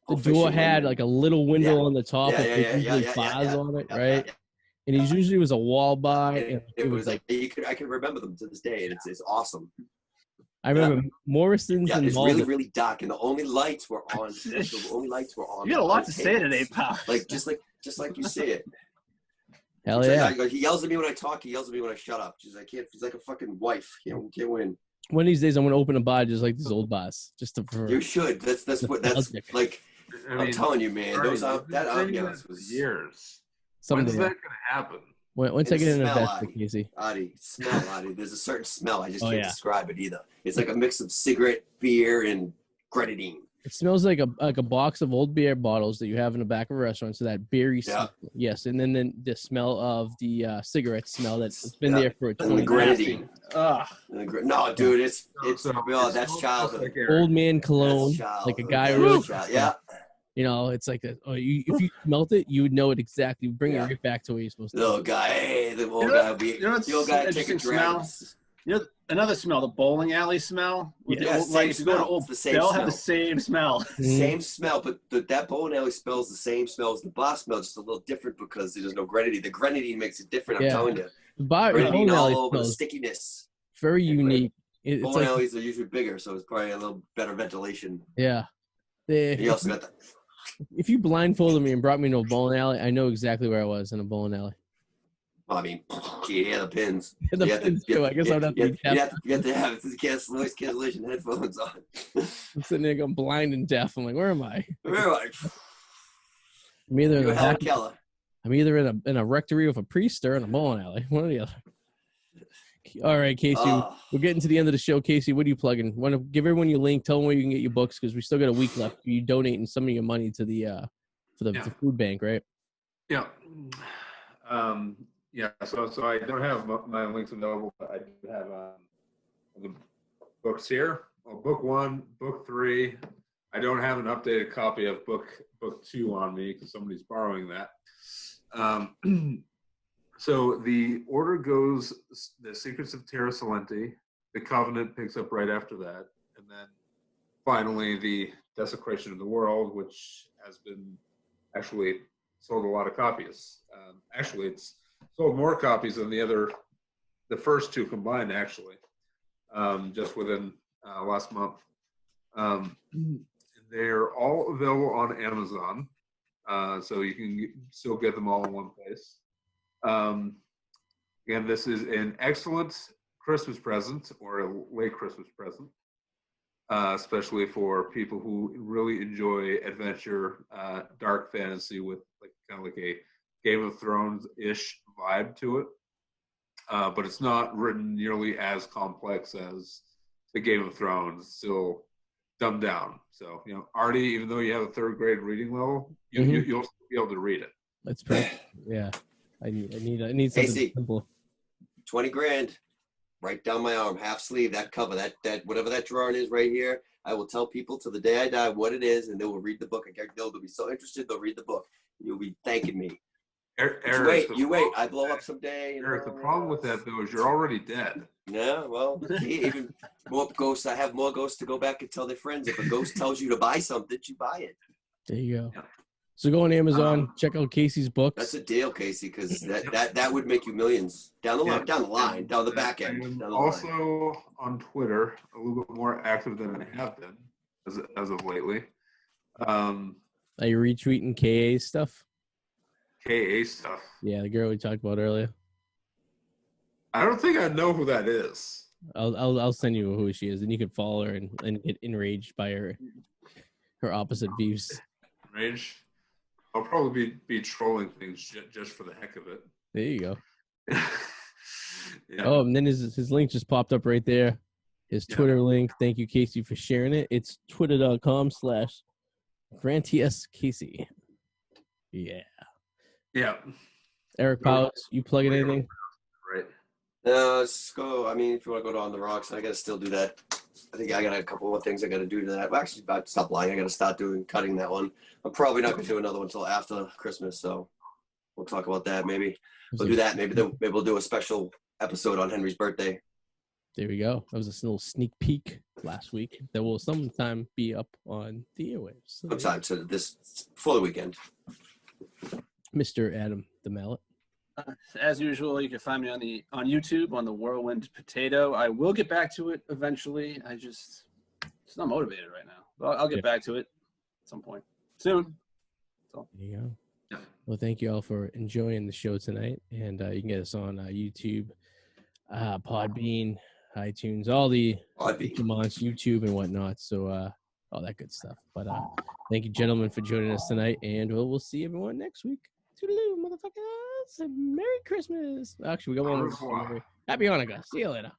The door had like a little window on the top with bars on it, right? Yeah. And he usually was a wall bar. And it was like I can remember them to this day, and it's awesome. I remember Morrison's and it's Malden. really, really dark, and the only lights were on. The only lights were on. You got a lot to say today, pal. Like just like you say it. Hell yeah! Like, he yells at me when I talk. He yells at me when I shut up. He's like a fucking wife. Can't win. One of these days, I'm gonna open a bar just like these old bars. You should. That's like. I'm telling you, man. That ambiance was years. When's that gonna happen? Once I get an investor, Kacy. Arty. There's a certain smell. I just can't describe it either. It's like a mix of cigarette, beer, and grenadine. It smells like a box of old beer bottles that you have in the back of a restaurant. So that beery smell. Yes, and then the smell of the cigarette smell that's been there for 20 years. Grenadine. No, dude, it's that's childhood. Old man cologne, like a guy really. Yeah. It's like if you smelt it, you would know it exactly. Bring it right back to where you're supposed to. Little guy, the old guy. The old guy taking drugs. Another smell, the bowling alley smell. With the old, like if you go to Old Bell, have the same smell. Same smell, but that bowling alley smells the same smell as the bar smell, just a little different because there's no grenadine. The grenadine makes it different. I'm telling you. The bowling alley all over the smells stickiness. very unique. Bowling alleys are usually bigger, so it's probably a little better ventilation. Yeah. You also got that. If you blindfolded me and brought me to a bowling alley, I know exactly where I was in a bowling alley. Well, I mean, the pins. The pins too. I guess I'd have to be deaf. You have to have noise cancellation headphones on. I'm sitting there going blind and deaf. I'm like, where am I? Where am I? I'm either in Helen Keller. I'm either in a rectory with a priest or in a bowling alley. One or the other. All right, Kacy, we're getting to the end of the show. Kacy, what are you plugging? Want to give everyone your link? Tell them where you can get your books because we still got a week left. You donating some of your money to the the food bank, right? Yeah. So I don't have my links available, but I do have the books here. Well, book 1, book 3. I don't have an updated copy of book 2 on me because somebody's borrowing that. So the order goes, The Secrets of Terra Salenti, The Covenant picks up right after that, and then finally the Desecration of the World, which has been actually sold a lot of copies. Actually, it's sold more copies than the first 2 combined, actually, just within last month. They're all available on Amazon, so you can still get them all in one place. Again, this is an excellent Christmas present or a late Christmas present, especially for people who really enjoy adventure, dark fantasy with kind of like a Game of Thrones-ish vibe to it. But it's not written nearly as complex as the Game of Thrones. It's still dumbed down. So, Arty, even though you have a 3rd grade reading level, you'll still be able to read it. That's perfect. Yeah. I need something simple. 20 grand, right down my arm, half sleeve, that cover, that whatever that drawing is right here. I will tell people till the day I die what it is, and they will read the book. They'll be so interested, they'll read the book. You'll be thanking me. Eric, you wait. I blow up someday. Eric, the problem with that though is you're already dead. Yeah, well, even more ghosts. I have more ghosts to go back and tell their friends. If a ghost tells you to buy something, you buy it. There you go. Yeah. So go on Amazon, check out Kacy's books. That's a deal, Kacy, because that would make you millions down the line, down the back end. I'm also on Twitter, a little bit more active than I have been as of lately. Are you retweeting KA stuff? KA stuff. Yeah, the girl we talked about earlier. I don't think I know who that is. I'll send you who she is, and you can follow her and get enraged by her opposite views. Enraged? I'll probably be trolling things just for the heck of it. There you go. Yeah. Oh, and then his link just popped up right there. His Twitter link. Thank you, Kacy, for sharing it. It's twitter.com/GrantTSKacy. Yeah. Yeah. Eric Powers, you plugging anything? Right. Let's go. I mean, if you want to go to On the Rocks, I got to still do that. I think I got a couple more things I got to do to that. Well, actually, about to stop lying. I got to start cutting that one. I'm probably not going to do another one until after Christmas, so we'll talk about that. Maybe we'll do that. Maybe we'll do a special episode on Henry's birthday. There we go. That was a little sneak peek last week. That will sometime be up on the airwaves. So, Sometime, so for the weekend. Mr. Adam the Mallet. As usual, you can find me on YouTube on the Whirlwind Potato. I will get back to it eventually. It's not motivated right now. But I'll get back to it at some point soon. So. There you go. Yeah. Well, thank you all for enjoying the show tonight, and you can get us on YouTube, Podbean, iTunes, all the commands, YouTube and whatnot. So all that good stuff. But thank you, gentlemen, for joining us tonight, and we'll see everyone next week. Toodaloo, motherfuckers. Merry Christmas. Actually, we got one more. Happy Hanukkah. See you later.